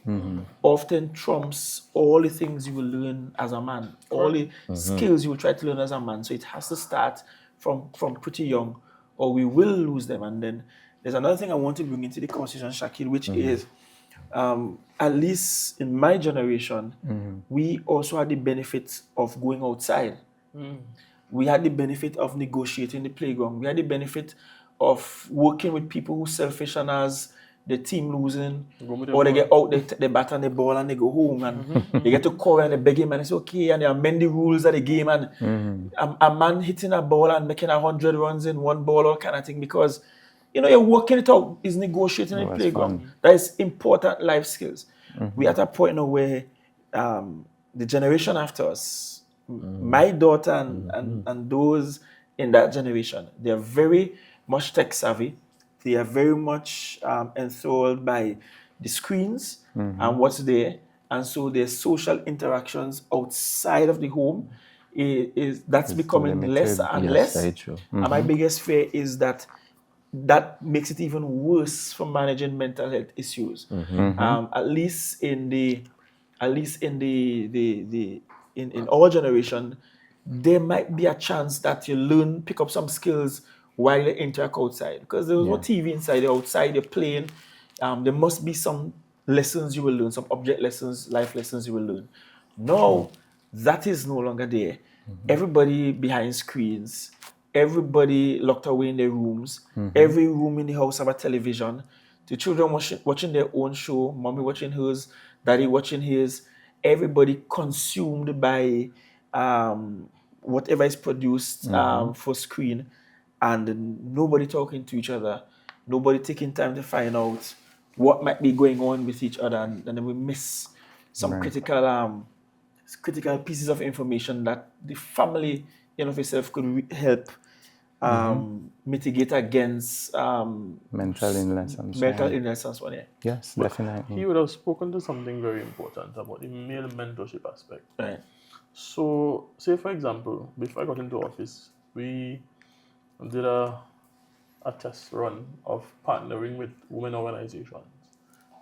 often trumps all the things you will learn as a man, all the skills you will try to learn as a man. So it has to start from pretty young, or we will lose them. And then there's another thing I want to bring into the conversation, Shakil, which is, at least in my generation, we also had the benefit of going outside. We had the benefit of negotiating the playground. We had the benefit of working with people who selfish and as the team losing, Go with the or they ball. get out, they take the bat and the ball and they go home and they get to call and they beg him and it's okay and they amend the rules of the game and a man hitting a ball and making 100 runs in one ball or kind of thing because you're working it out, is negotiating in the that's playground. fun. That is important life skills. We're at a point now where the generation after us, my daughter and those in that generation, they are very much tech savvy. They are very much enthralled by the screens and what's there. And so their social interactions outside of the home that's becoming limited. less and Yes, less. very true. And my biggest fear is that makes it even worse for managing mental health issues. At least in our generation, there might be a chance that you pick up some skills while you interact outside. Because there was no TV inside, you're outside, you're playing. There must be some lessons you will learn, some object lessons, life lessons you will learn. No, that is no longer there. Everybody behind screens, everybody locked away in their rooms, every room in the house have a television, the children watching their own show, mommy watching hers, daddy watching his, everybody consumed by whatever is produced for screen, and nobody talking to each other, nobody taking time to find out what might be going on with each other, and then we miss some critical pieces of information that the family in of itself could help mitigate against Mental illness and so mental on. illness and so on. Yeah. Yes, definitely. He would have spoken to something very important about the male mentorship aspect. Right. So, say for example, before I got into office, we did a test run of partnering with women organizations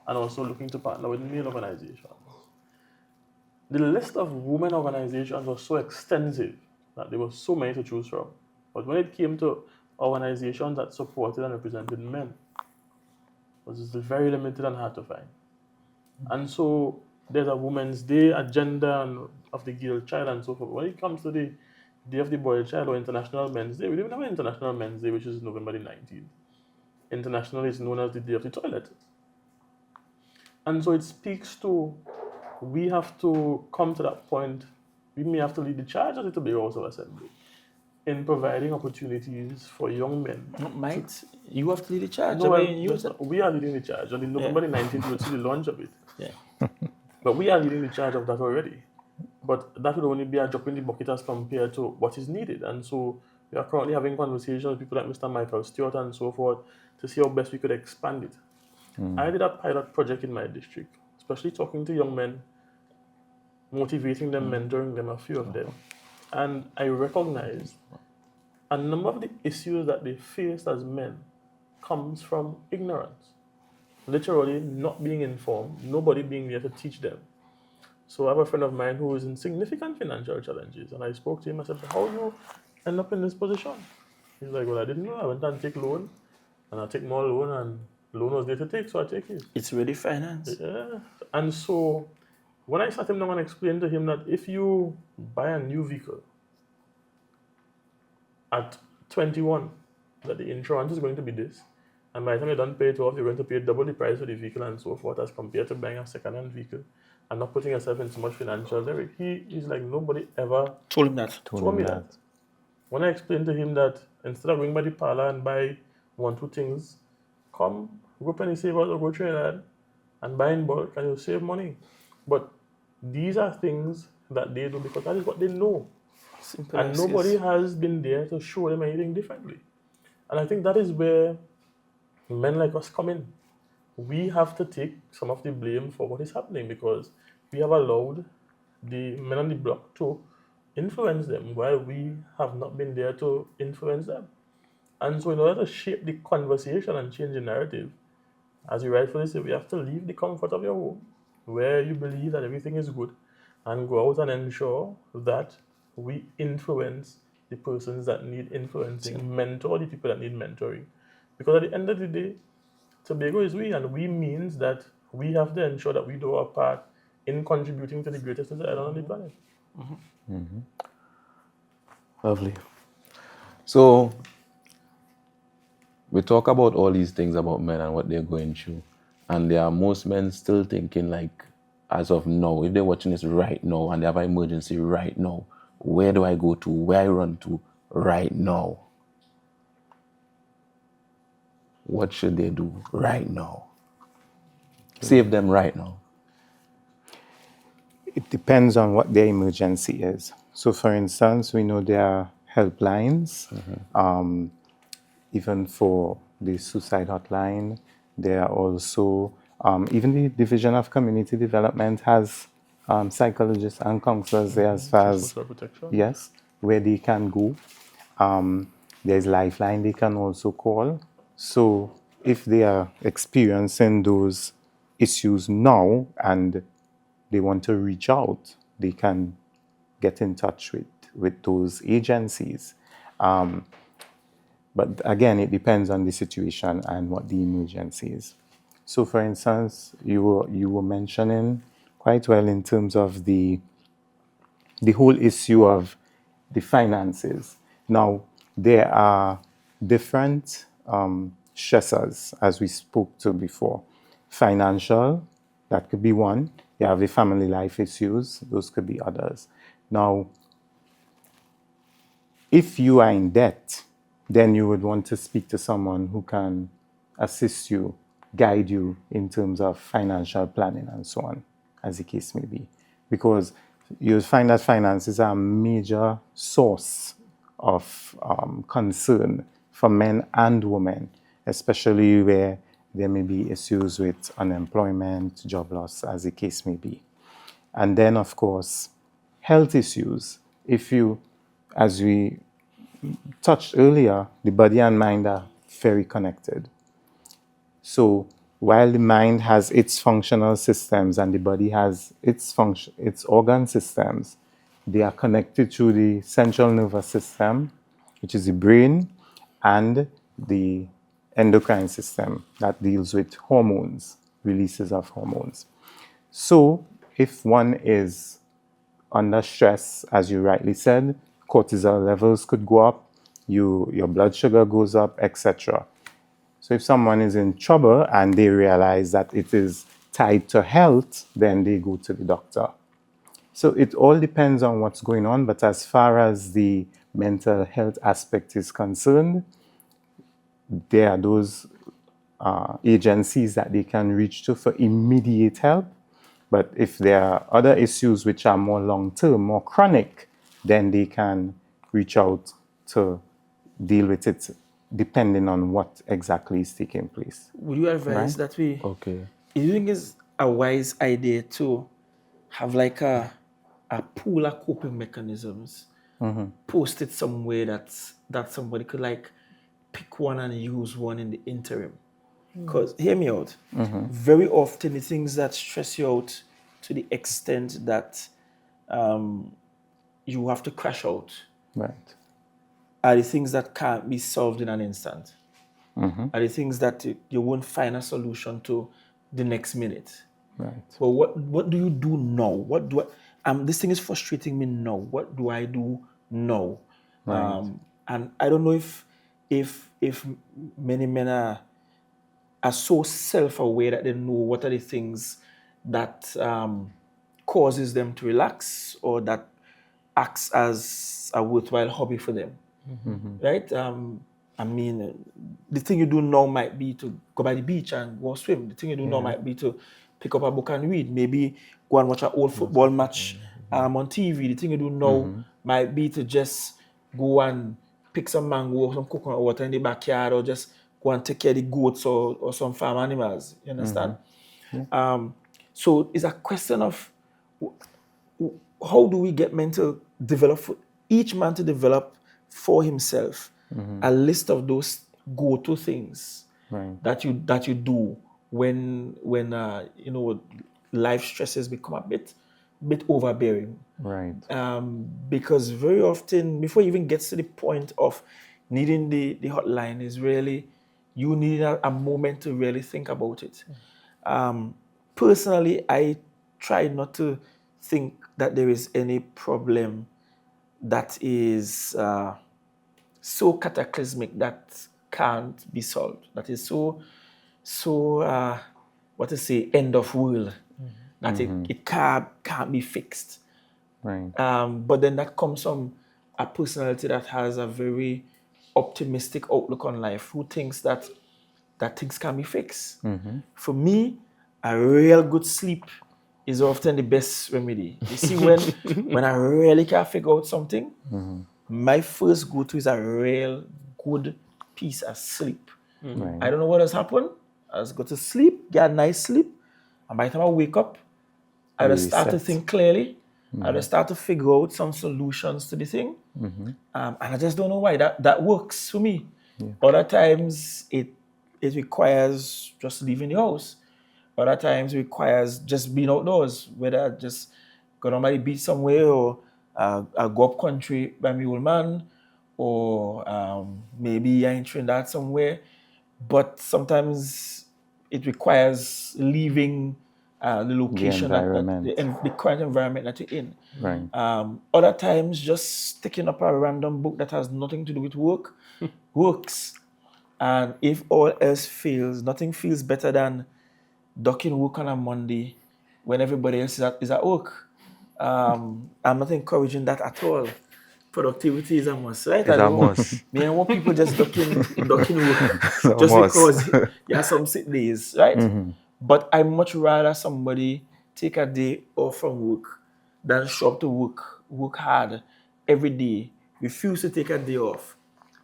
and also looking to partner with male organizations. The list of women organizations was so extensive that there were so many to choose from. But when it came to organizations that supported and represented men, it was very limited and hard to find. And so there's a Women's Day agenda and of the girl child and so forth. When it comes to the Day of the Boy Child or International Men's Day, we don't have an International Men's Day, which is November the 19th. Internationally, it's known as the Day of the Toilet. And so it speaks to, we have to come to that point, we may have to lead the charge as a Tobago House of Assembly in providing opportunities for young men. You have to lead the charge. No, we are leading the charge. On the November the 19th, we'll see the launch of it. Yeah. But we are leading the charge of that already. But that would only be a drop in the bucket as compared to what is needed. And so we are currently having conversations with people like Mr. Michael Stewart and so forth to see how best we could expand it. I did a pilot project in my district, especially talking to young men, motivating them, mentoring them, a few of them. And I recognized a number of the issues that they faced as men comes from ignorance. Literally not being informed, nobody being there to teach them. So I have a friend of mine who is in significant financial challenges, and I spoke to him. I said, how you end up in this position? He's like, well, I didn't know. I went and take loan, and I take more loan, and loan was there to take, so I take it. It's really finance. Yeah. And so when I sat him down and explained to him that if you buy a new vehicle at 21, that the insurance is going to be this, and by the time you're done paying it off, you're going to pay double the price for the vehicle and so forth as compared to buying a second-hand vehicle and not putting yourself in so much financial leverage. He's like, nobody ever Told him that. told me that. When I explained to him that instead of going by the parlor and buy 1-2 things, come, go Penny Savers or go Trinidad and buy in bulk and you'll save money. But these are things that they do because that is what they know. Simple And as nobody yes. has been there to show them anything differently. And I think that is where men like us come in. We have to take some of the blame for what is happening because we have allowed the men on the block to influence them while we have not been there to influence them. And so in order to shape the conversation and change the narrative, as you rightfully say, we have to leave the comfort of your home where you believe that everything is good and go out and ensure that we influence the persons that need influencing, mentor the people that need mentoring. Because at the end of the day, Tobago is we, and we means that we have to ensure that we do our part in contributing to the greatest island on the planet. Lovely. So, we talk about all these things about men and what they're going through. And there are most men still thinking like, as of now, if they're watching this right now and they have an emergency right now, where do I go to? Where I run to right now? What should they do right now? Save them right now. It depends on what their emergency is. So, for instance, we know there are helplines, even for the suicide hotline. There are also, even the Division of Community Development has psychologists and counselors there as far as, Social protection. yes, where they can go. There's Lifeline they can also call. So if they are experiencing those issues now and they want to reach out, they can get in touch with those agencies. But again, it depends on the situation and what the emergency is. So for instance, you were mentioning quite well in terms of the whole issue of the finances. Now, there are different stressors, as we spoke to before. Financial, that could be one. You have the family life issues, those could be others. Now, if you are in debt, then you would want to speak to someone who can assist you, guide you in terms of financial planning and so on, as the case may be. Because you'll find that finances are a major source of concern for men and women, especially where there may be issues with unemployment, job loss, as the case may be. And then, of course, health issues. If you, as we touched earlier, the body and mind are very connected. So while the mind has its functional systems and the body has its organ systems, they are connected to the central nervous system, which is the brain, and the endocrine system that deals with hormones, releases of hormones. So if one is under stress, as you rightly said, cortisol levels could go up, your blood sugar goes up, etc. So if someone is in trouble and they realize that it is tied to health, then they go to the doctor. So it all depends on what's going on, but as far as the mental health aspect is concerned, there are those agencies that they can reach to for immediate help. But if there are other issues which are more long-term, more chronic, then they can reach out to deal with it depending on what exactly is taking place. Would you advise Right. that we? Okay. Do you think it's a wise idea to have like a pool of coping mechanisms, post it somewhere that somebody could like pick one and use one in the interim? Because hear me out. Very often the things that stress you out to the extent that you have to crash out Right. are the things that can't be solved in an instant. Are the things that you won't find a solution to the next minute. Right. But what do you do now? What do I, this thing is frustrating me now. What do I do now? Right. And I don't know if many men are so self-aware that they know what are the things that causes them to relax or that acts as a worthwhile hobby for them, right? I mean, the thing you do now might be to go by the beach and go swim. The thing you do now might be to pick up a book and read. Maybe go and watch an old football match on TV. The thing you do now might be to just go and pick some mango or some coconut water in the backyard, or just go and take care of the goats or some farm animals. You understand? So it's a question of how do we get men to develop, each man to develop for himself a list of those go-to things Right. that you do when life stresses become a bit overbearing. Right. Because very often, before it even gets to the point of needing the hotline, is really you need a moment to really think about it. Personally, I try not to think that there is any problem that is so cataclysmic that can't be solved. That is so what to say, end of world. That it can't be fixed. Right. But then that comes from a personality that has a very optimistic outlook on life, who thinks that things can be fixed. For me, a real good sleep is often the best remedy. You see, when I really can't figure out something, my first go-to is a real good piece of sleep. Right. I don't know what has happened. I just go to sleep, get a nice sleep, and by the time I wake up, I just start to reset. think clearly. I just start to figure out some solutions to the thing. And I just don't know why. That works for me. Other times it requires just leaving the house. Other times it requires just being outdoors, whether I just go down by the beach somewhere or I go up country by my old man, or maybe I in Trinidad somewhere. But sometimes it requires leaving the location, environment. the current environment that you're in. Right. Other times, just picking up a random book that has nothing to do with work works. And if all else fails, nothing feels better than ducking work on a Monday when everybody else is at work. I'm not encouraging that at all. Productivity is a must, right? It's a must. Me, I want people just ducking work a just must. because you have some sick days, right? But I much rather somebody take a day off from work than show up to work hard every day, refuse to take a day off,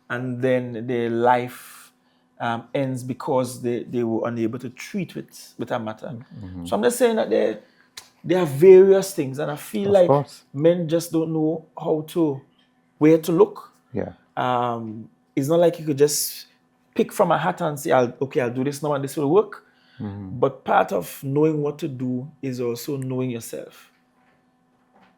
and then their life ends because they were unable to treat with a matter. So I'm just saying that there are various things, and I feel like course. men just don't know where to look. Yeah. It's not like you could just pick from a hat and say, I'll do this now and this will work. But part of knowing what to do is also knowing yourself.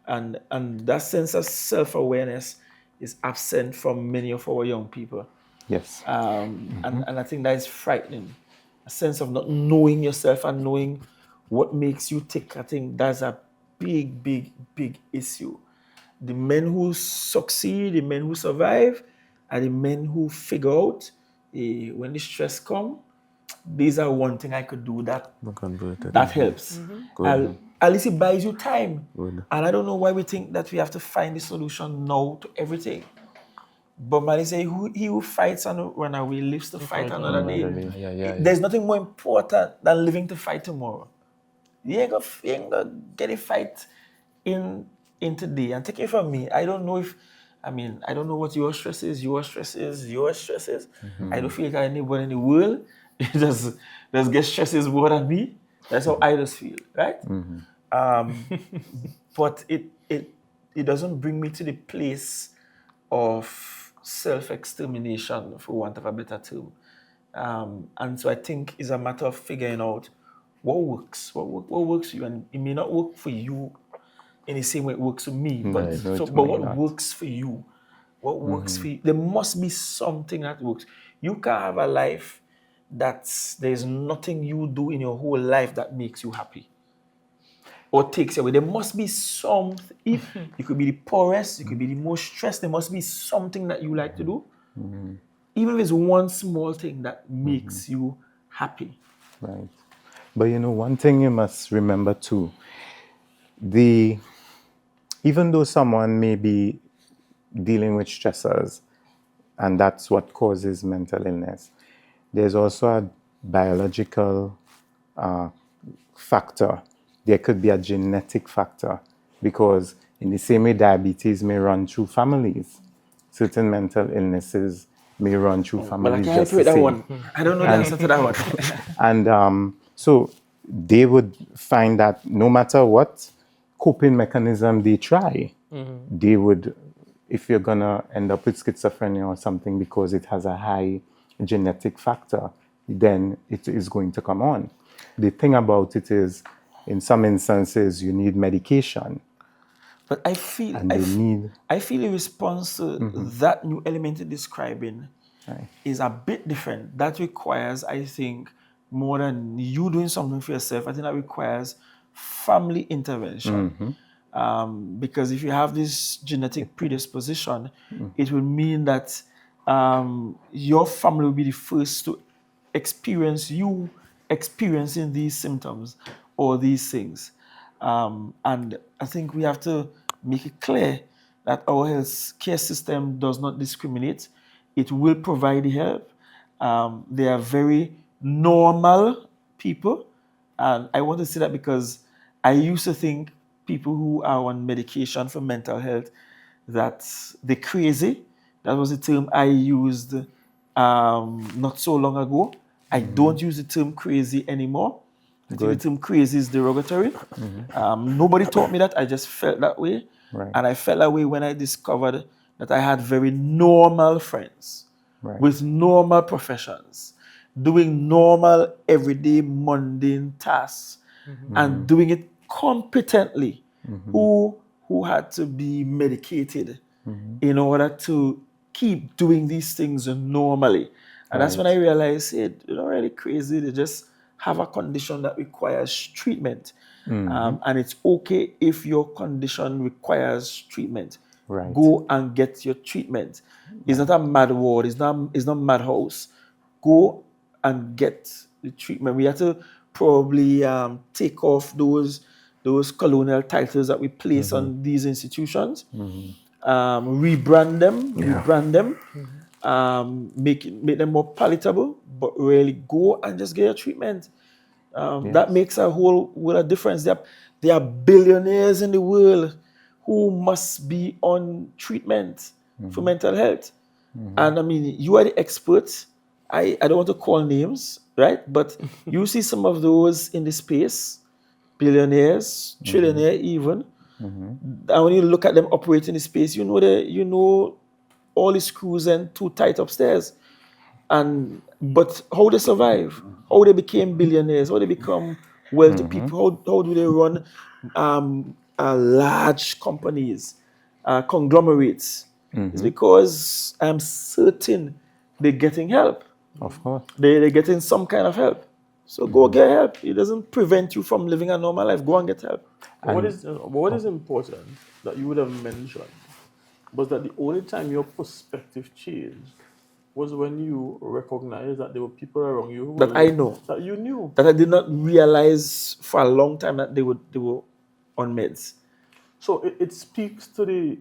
And that sense of self-awareness is absent from many of our young people. Yes. And I think that is frightening. A sense of not knowing yourself and knowing what makes you tick. I think that's a big, big, big issue. The men who succeed, the men who survive, are the men who figure out when the stress comes, these are one thing I could do that helps. At least it buys you time. Good. And I don't know why we think that we have to find the solution now to everything. But man, they say he who fights and run away lives to fight another day. Yeah. There's nothing more important than living to fight tomorrow. You ain't gonna get a fight in today. And take it from me, I don't know what your stress is. I don't feel like anybody in the world just get stresses more than me. That's how I just feel, right? But it doesn't bring me to the place of self-extermination, for want of a better term. And so I think it's a matter of figuring out what works for you, and it may not work for you in the same way it works for me, but what works for you? What works for you? There must be something that works. You can't have a life there's nothing you do in your whole life that makes you happy or takes you away. There must be something. If you could be the poorest, you could be the most stressed, there must be something that you like to do. Even if it's one small thing that makes you happy. Right. But one thing you must remember too, even though someone may be dealing with stressors, and that's what causes mental illness, there's also a biological factor. There could be a genetic factor, because in the same way diabetes may run through families, certain mental illnesses may run through families. Well, I can't that one. I don't know the answer to that one. And so they would find that no matter what coping mechanism they try, they would, if you're gonna end up with schizophrenia or something because it has a high genetic factor, then it is going to come on. The thing about it is, in some instances, you need medication. But I feel the response to that new element you're describing is a bit different. That requires, I think, more than you doing something for yourself. I think that requires family intervention. Because if you have this genetic predisposition, it will mean that your family will be the first to experience you experiencing these symptoms or these things. And I think we have to make it clear that our health care system does not discriminate. It will provide the help. They are very normal people. And I want to say that because I used to think people who are on medication for mental health, that they're crazy. That was the term I used not so long ago. I don't use the term crazy anymore. I think the term crazy is derogatory. Nobody taught me that. I just felt that way. Right. And I felt that way when I discovered that I had very normal friends Right. with normal professions, doing normal, everyday, mundane tasks, and doing it competently, who had to be medicated in order to keep doing these things normally. And that's when I realized, hey, they're not really crazy. They just have a condition that requires treatment. And it's okay if your condition requires treatment. Right. Go and get your treatment. It's not a mad ward. It's not madhouse. Go and get the treatment. We have to probably take off those colonial titles that we place on these institutions, rebrand them, make them more palatable, but really go and just get your treatment. That makes a whole world of difference. There are billionaires in the world who must be on treatment for mental health. And I mean, you are the expert. I don't want to call names, right? But you see some of those in the space, billionaires, trillionaire even. And when you look at them operating in the space, you know all the screws and too tight upstairs. But how they survive, how they became billionaires, how they become wealthy people, how do they run large companies, conglomerates? It's because I'm certain they're getting help. Of course. They're getting some kind of help. So go get help. It doesn't prevent you from living a normal life. Go and get help. What is important that you would have mentioned was that the only time your perspective changed was when you recognized that there were people around you That I know. that you knew. That I did not realize for a long time that they were on meds. So it speaks to the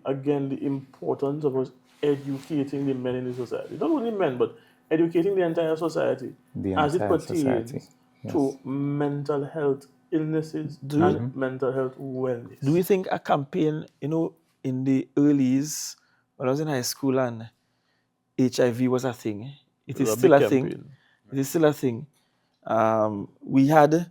importance of us educating the men in the society. Not only men, but educating the entire society as it pertains to mental health illnesses and mental health wellness. Do you think a campaign, in the earlies, when I was in high school and HIV was a thing, it is still a thing. It is still a thing. We had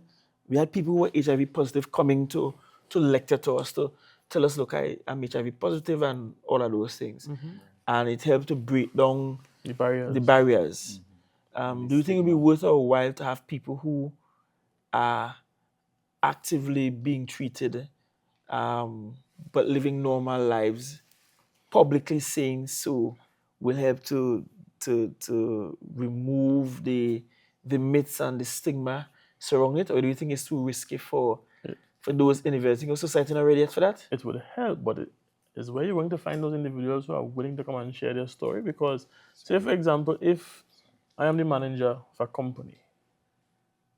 people who were HIV positive coming to lecture to us, to tell us, look, I'm HIV positive and all of those things. And it helped to break down the barriers. Do you think it would be worth our while to have people who are actively being treated but living normal lives, publicly saying so, will help to remove the myths and the stigma surrounding it? Or do you think it's too risky for those individuals? Think society not ready yet for that? It would help, but it is where you're going to find those individuals who are willing to come and share their story. Because, say for example, if I am the manager of a company,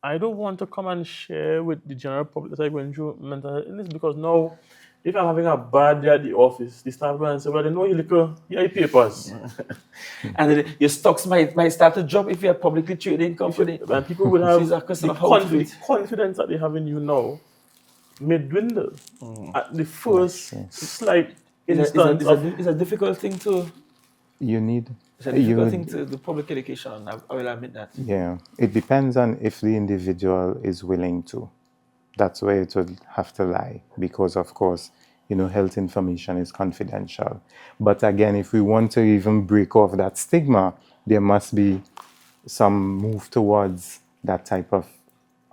I don't want to come and share with the general public that I'm going through mental health illness, because now, if I'm having a bad day at the office, the staff will say, well, they know you look your papers. And your stocks might start to drop if you're a publicly traded company. And people will have the confidence that they have in you now may dwindle at the first slight instance. It's a difficult thing to... It's a difficult thing to do public education. I will admit that. Yeah, it depends on if the individual is willing to. That's where it would have to lie, because of course, health information is confidential. But again, if we want to even break off that stigma, there must be some move towards that type of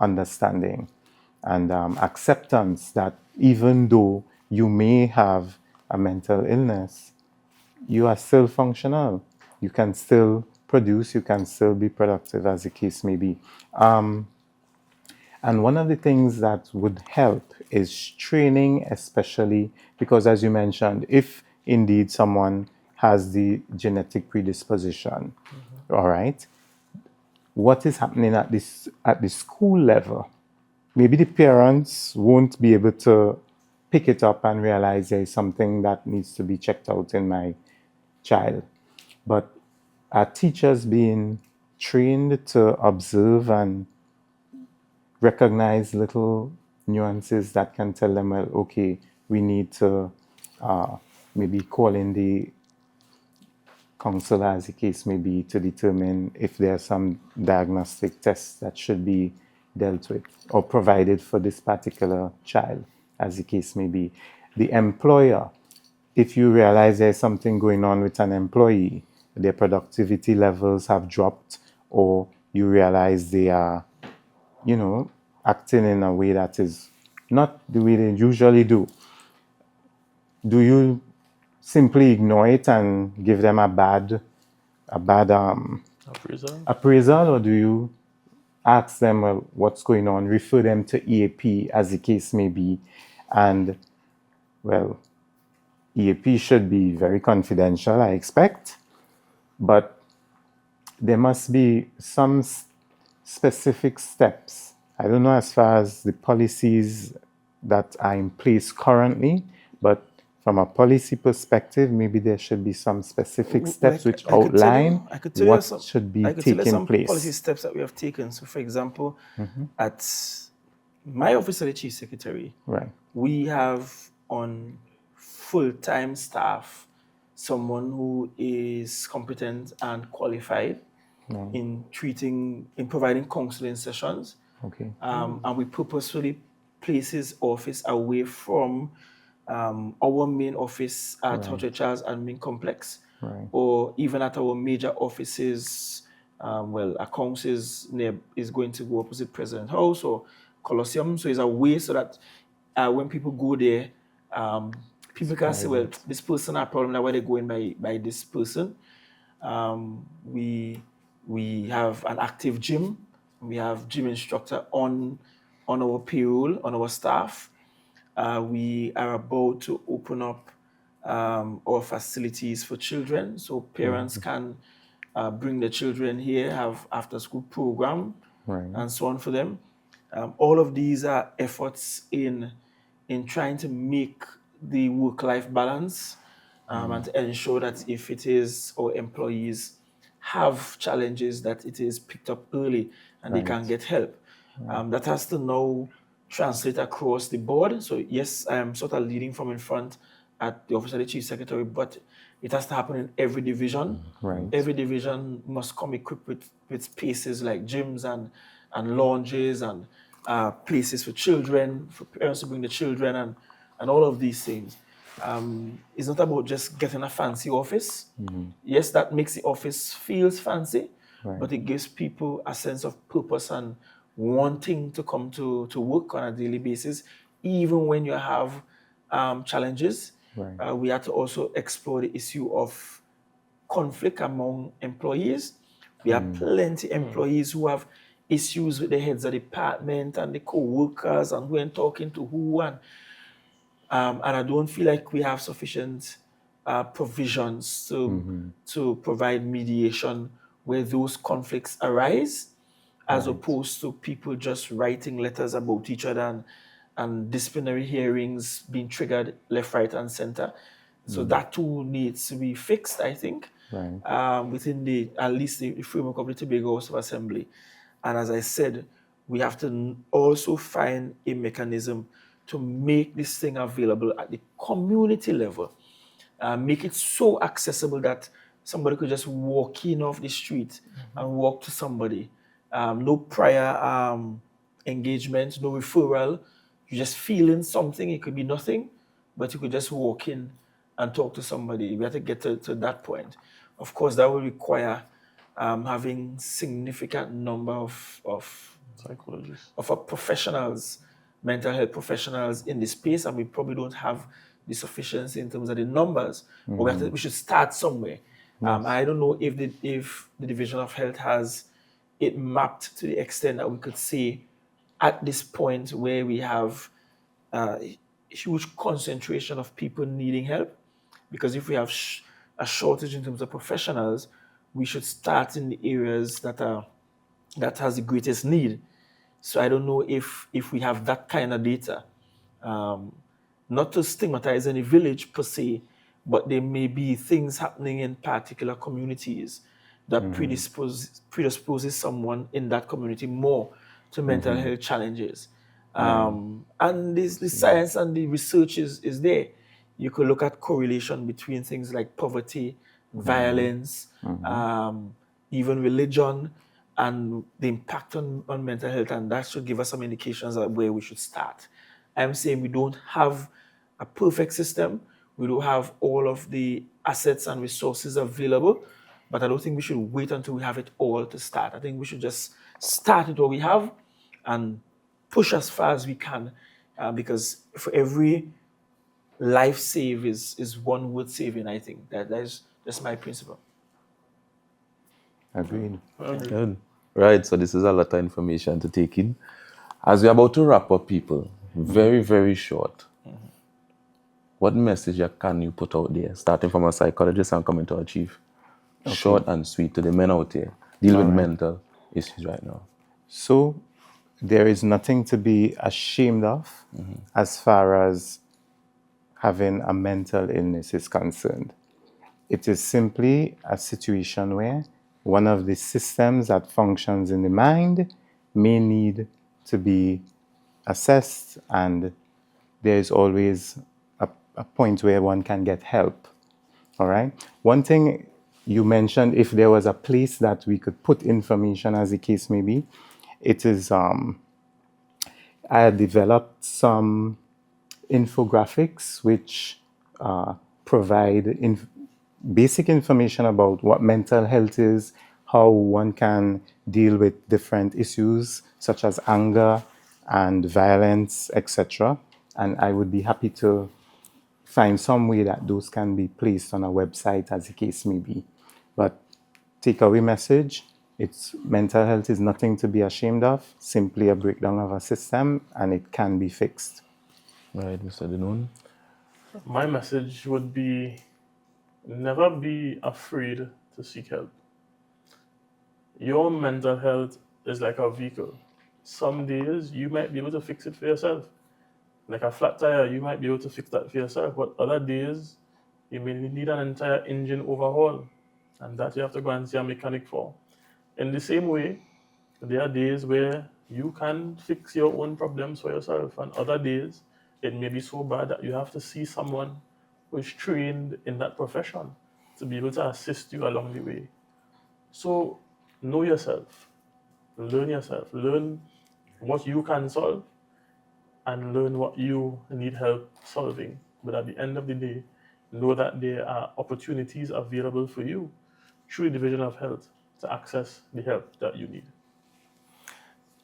understanding and acceptance that even though you may have a mental illness, you are still functional. You can still produce, you can still be productive, as the case may be. And one of the things that would help is training, especially because, as you mentioned, if indeed someone has the genetic predisposition, all right, what is happening at the school level. Maybe the parents won't be able to pick it up and realize there's something that needs to be checked out in my child. But are teachers being trained to observe and recognize little nuances that can tell them, well, okay, we need to maybe call in the counselor, as the case may be, to determine if there are some diagnostic tests that should be dealt with or provided for this particular child, as the case may be. The employer, if you realize there's something going on with an employee, their productivity levels have dropped, or you realize they are, acting in a way that is not the way they usually do you simply ignore it and give them a bad appraisal, or do you ask them, well, what's going on, refer them to EAP, as the case may be? And well, EAP should be very confidential, I expect, but there must be some specific steps. I don't know as far as the policies that are in place currently, but from a policy perspective, maybe there should be some specific steps which outline what should be taking place. Policy steps that we have taken. So, for example, at my office as the Chief Secretary, right, we have on full-time staff someone who is competent and qualified in providing counseling sessions. Okay. And we purposefully place his office away from our main office at Hotel Charles Admin Complex, or even at our major offices. Accounts is going to go opposite President House or Colosseum, so it's a way so that when people go there, people can say, well, this person has a problem, that's why they're going by this person. We have an active gym. We have gym instructor on our payroll, on our staff. We are about to open up our facilities for children, so parents can bring their children here, have after-school program, and so on for them. All of these are efforts in trying to make the work-life balance and to ensure that if it is our employees have challenges, that it is picked up early and they can get help. That has to now translate across the board. So yes, I am sort of leading from in front at the Office of the Chief Secretary, but it has to happen in every division. Every division must come equipped with spaces like gyms and lounges and places for children, for parents to bring the children and all of these things. It's not about just getting a fancy office. Yes, that makes the office feels fancy, but it gives people a sense of purpose and wanting to come to work on a daily basis, even when you have challenges. We have to also explore the issue of conflict among employees. We have plenty of employees who have issues with the heads of department and the co-workers and who ain't talking to who, and I don't feel like we have sufficient provisions to provide mediation where those conflicts arise, as opposed to people just writing letters about each other and disciplinary hearings being triggered left, right, and center. So that too needs to be fixed, I think, within at least the framework of the Tobago House of Assembly. And as I said, we have to also find a mechanism to make this thing available at the community level, make it so accessible that somebody could just walk in off the street and walk to somebody. No prior engagement, no referral. You're just feeling something. It could be nothing, but you could just walk in and talk to somebody. We have to get to that point. Of course, that will require having significant number of psychologists, of professionals, mental health professionals in the space, and we probably don't have the sufficiency in terms of the numbers. But we should start somewhere. I don't know if the Division of Health has it mapped to the extent that we could say at this point where we have a huge concentration of people needing help. Because if we have a shortage in terms of professionals, we should start in the areas that are that has the greatest need. So I don't know if we have that kind of data. Not to stigmatize any village per se, but there may be things happening in particular communities that predisposes someone in that community more to mental health challenges. And the science and the research is there. You could look at correlation between things like poverty, violence, even religion, and the impact on mental health, and that should give us some indications of where we should start. I'm saying we don't have a perfect system. We don't have all of the assets and resources available, but I don't think we should wait until we have it all to start. I think we should just start with what we have and push as far as we can, because for every life saved is one worth saving. I think that's my principle. Agreed. Good. Right, so this is a lot of information to take in. As we're about to wrap up, people, very, very short, what message can you put out there, starting from a psychologist and coming to a chief? Short and sweet to the men out there deal with mental issues right now. So there is nothing to be ashamed of as far as having a mental illness is concerned. It is simply a situation where one of the systems that functions in the mind may need to be assessed, and there is always a point where one can get help. All right. One thing you mentioned, if there was a place that we could put information, as the case may be, it is I had developed some infographics which provide basic information about what mental health is, how one can deal with different issues such as anger and violence, etc. And I would be happy to find some way that those can be placed on a website, as the case may be. But takeaway message, it's mental health is nothing to be ashamed of, simply a breakdown of a system, and it can be fixed. Right, Mr. Denoon. My message would be never be afraid to seek help. Your mental health is like a vehicle. Some days you might be able to fix it for yourself. Like a flat tire, you might be able to fix that for yourself, but other days you may need an entire engine overhaul, and that you have to go and see a mechanic for. In the same way, there are days where you can fix your own problems for yourself, and other days it may be so bad that you have to see someone who is trained in that profession to be able to assist you along the way. So know yourself, learn what you can solve, and learn what you need help solving. But at the end of the day, know that there are opportunities available for you through the Division of Health to access the help that you need.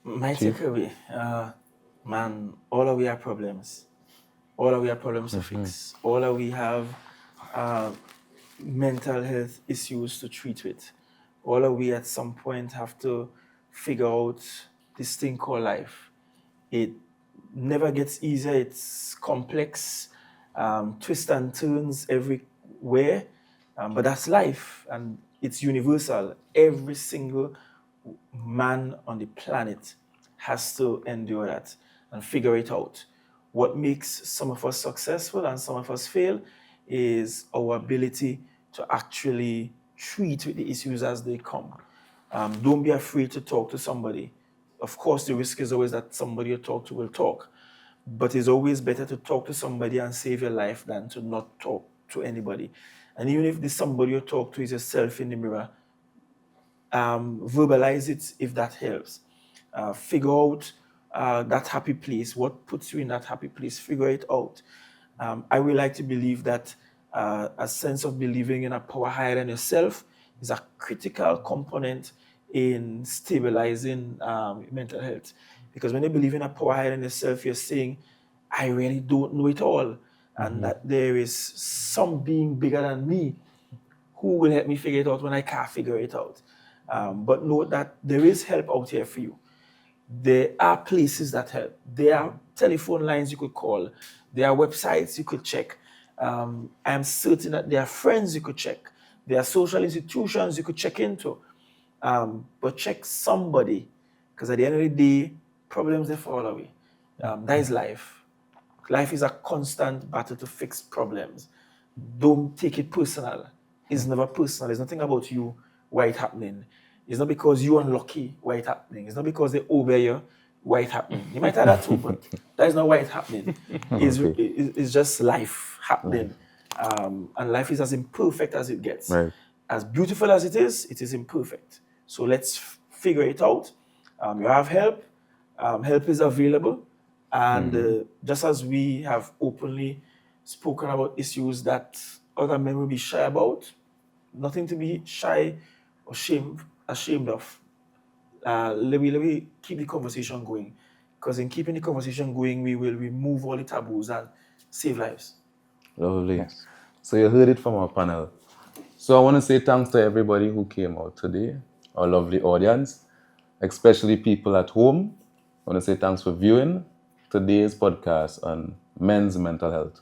My takeaway, man, all of we have problems. All of we have problems to fix. All of we have mental health issues to treat with. All of we at some point have to figure out this thing called life. It never gets easier. It's complex, twists and turns everywhere, but that's life, and it's universal. Every single man on the planet has to endure that and figure it out. What makes some of us successful and some of us fail is our ability to actually treat with the issues as they come. Don't be afraid to talk to somebody. Of course, the risk is always that somebody you talk to will talk, but it's always better to talk to somebody and save your life than to not talk to anybody. And even if this somebody you talk to is yourself in the mirror, verbalize it if that helps. Figure out that happy place, what puts you in that happy place, figure it out. I would like to believe that a sense of believing in a power higher than yourself is a critical component in stabilizing mental health. Because when you believe in a power higher than yourself, you're saying, I really don't know it all. And that there is some being bigger than me who will help me figure it out when I can't figure it out. But know that there is help out here for you. There are places that help. There are telephone lines you could call. There are websites you could check. I'm certain that there are friends you could check. There are social institutions you could check into. but check somebody, because at the end of the day, problems they fall away. That is life. Life is a constant battle to fix problems. Don't take it personal. It's never personal. It's nothing about you why it's happening. It's not because you're unlucky why it's happening. It's not because they obey you why it's happening. You might have that too, but that is not why it's happening. It's just life happening. And life is as imperfect as it gets. Right. As beautiful as it is imperfect. So let's figure it out. You have help. Help is available. And just as we have openly spoken about issues that other men will be shy about, nothing to be shy or ashamed of. Let me keep the conversation going. Because in keeping the conversation going, we will remove all the taboos and save lives. Lovely. Yes. So you heard it from our panel. So I want to say thanks to everybody who came out today, our lovely audience, especially people at home. I want to say thanks for viewing today's podcast on men's mental health.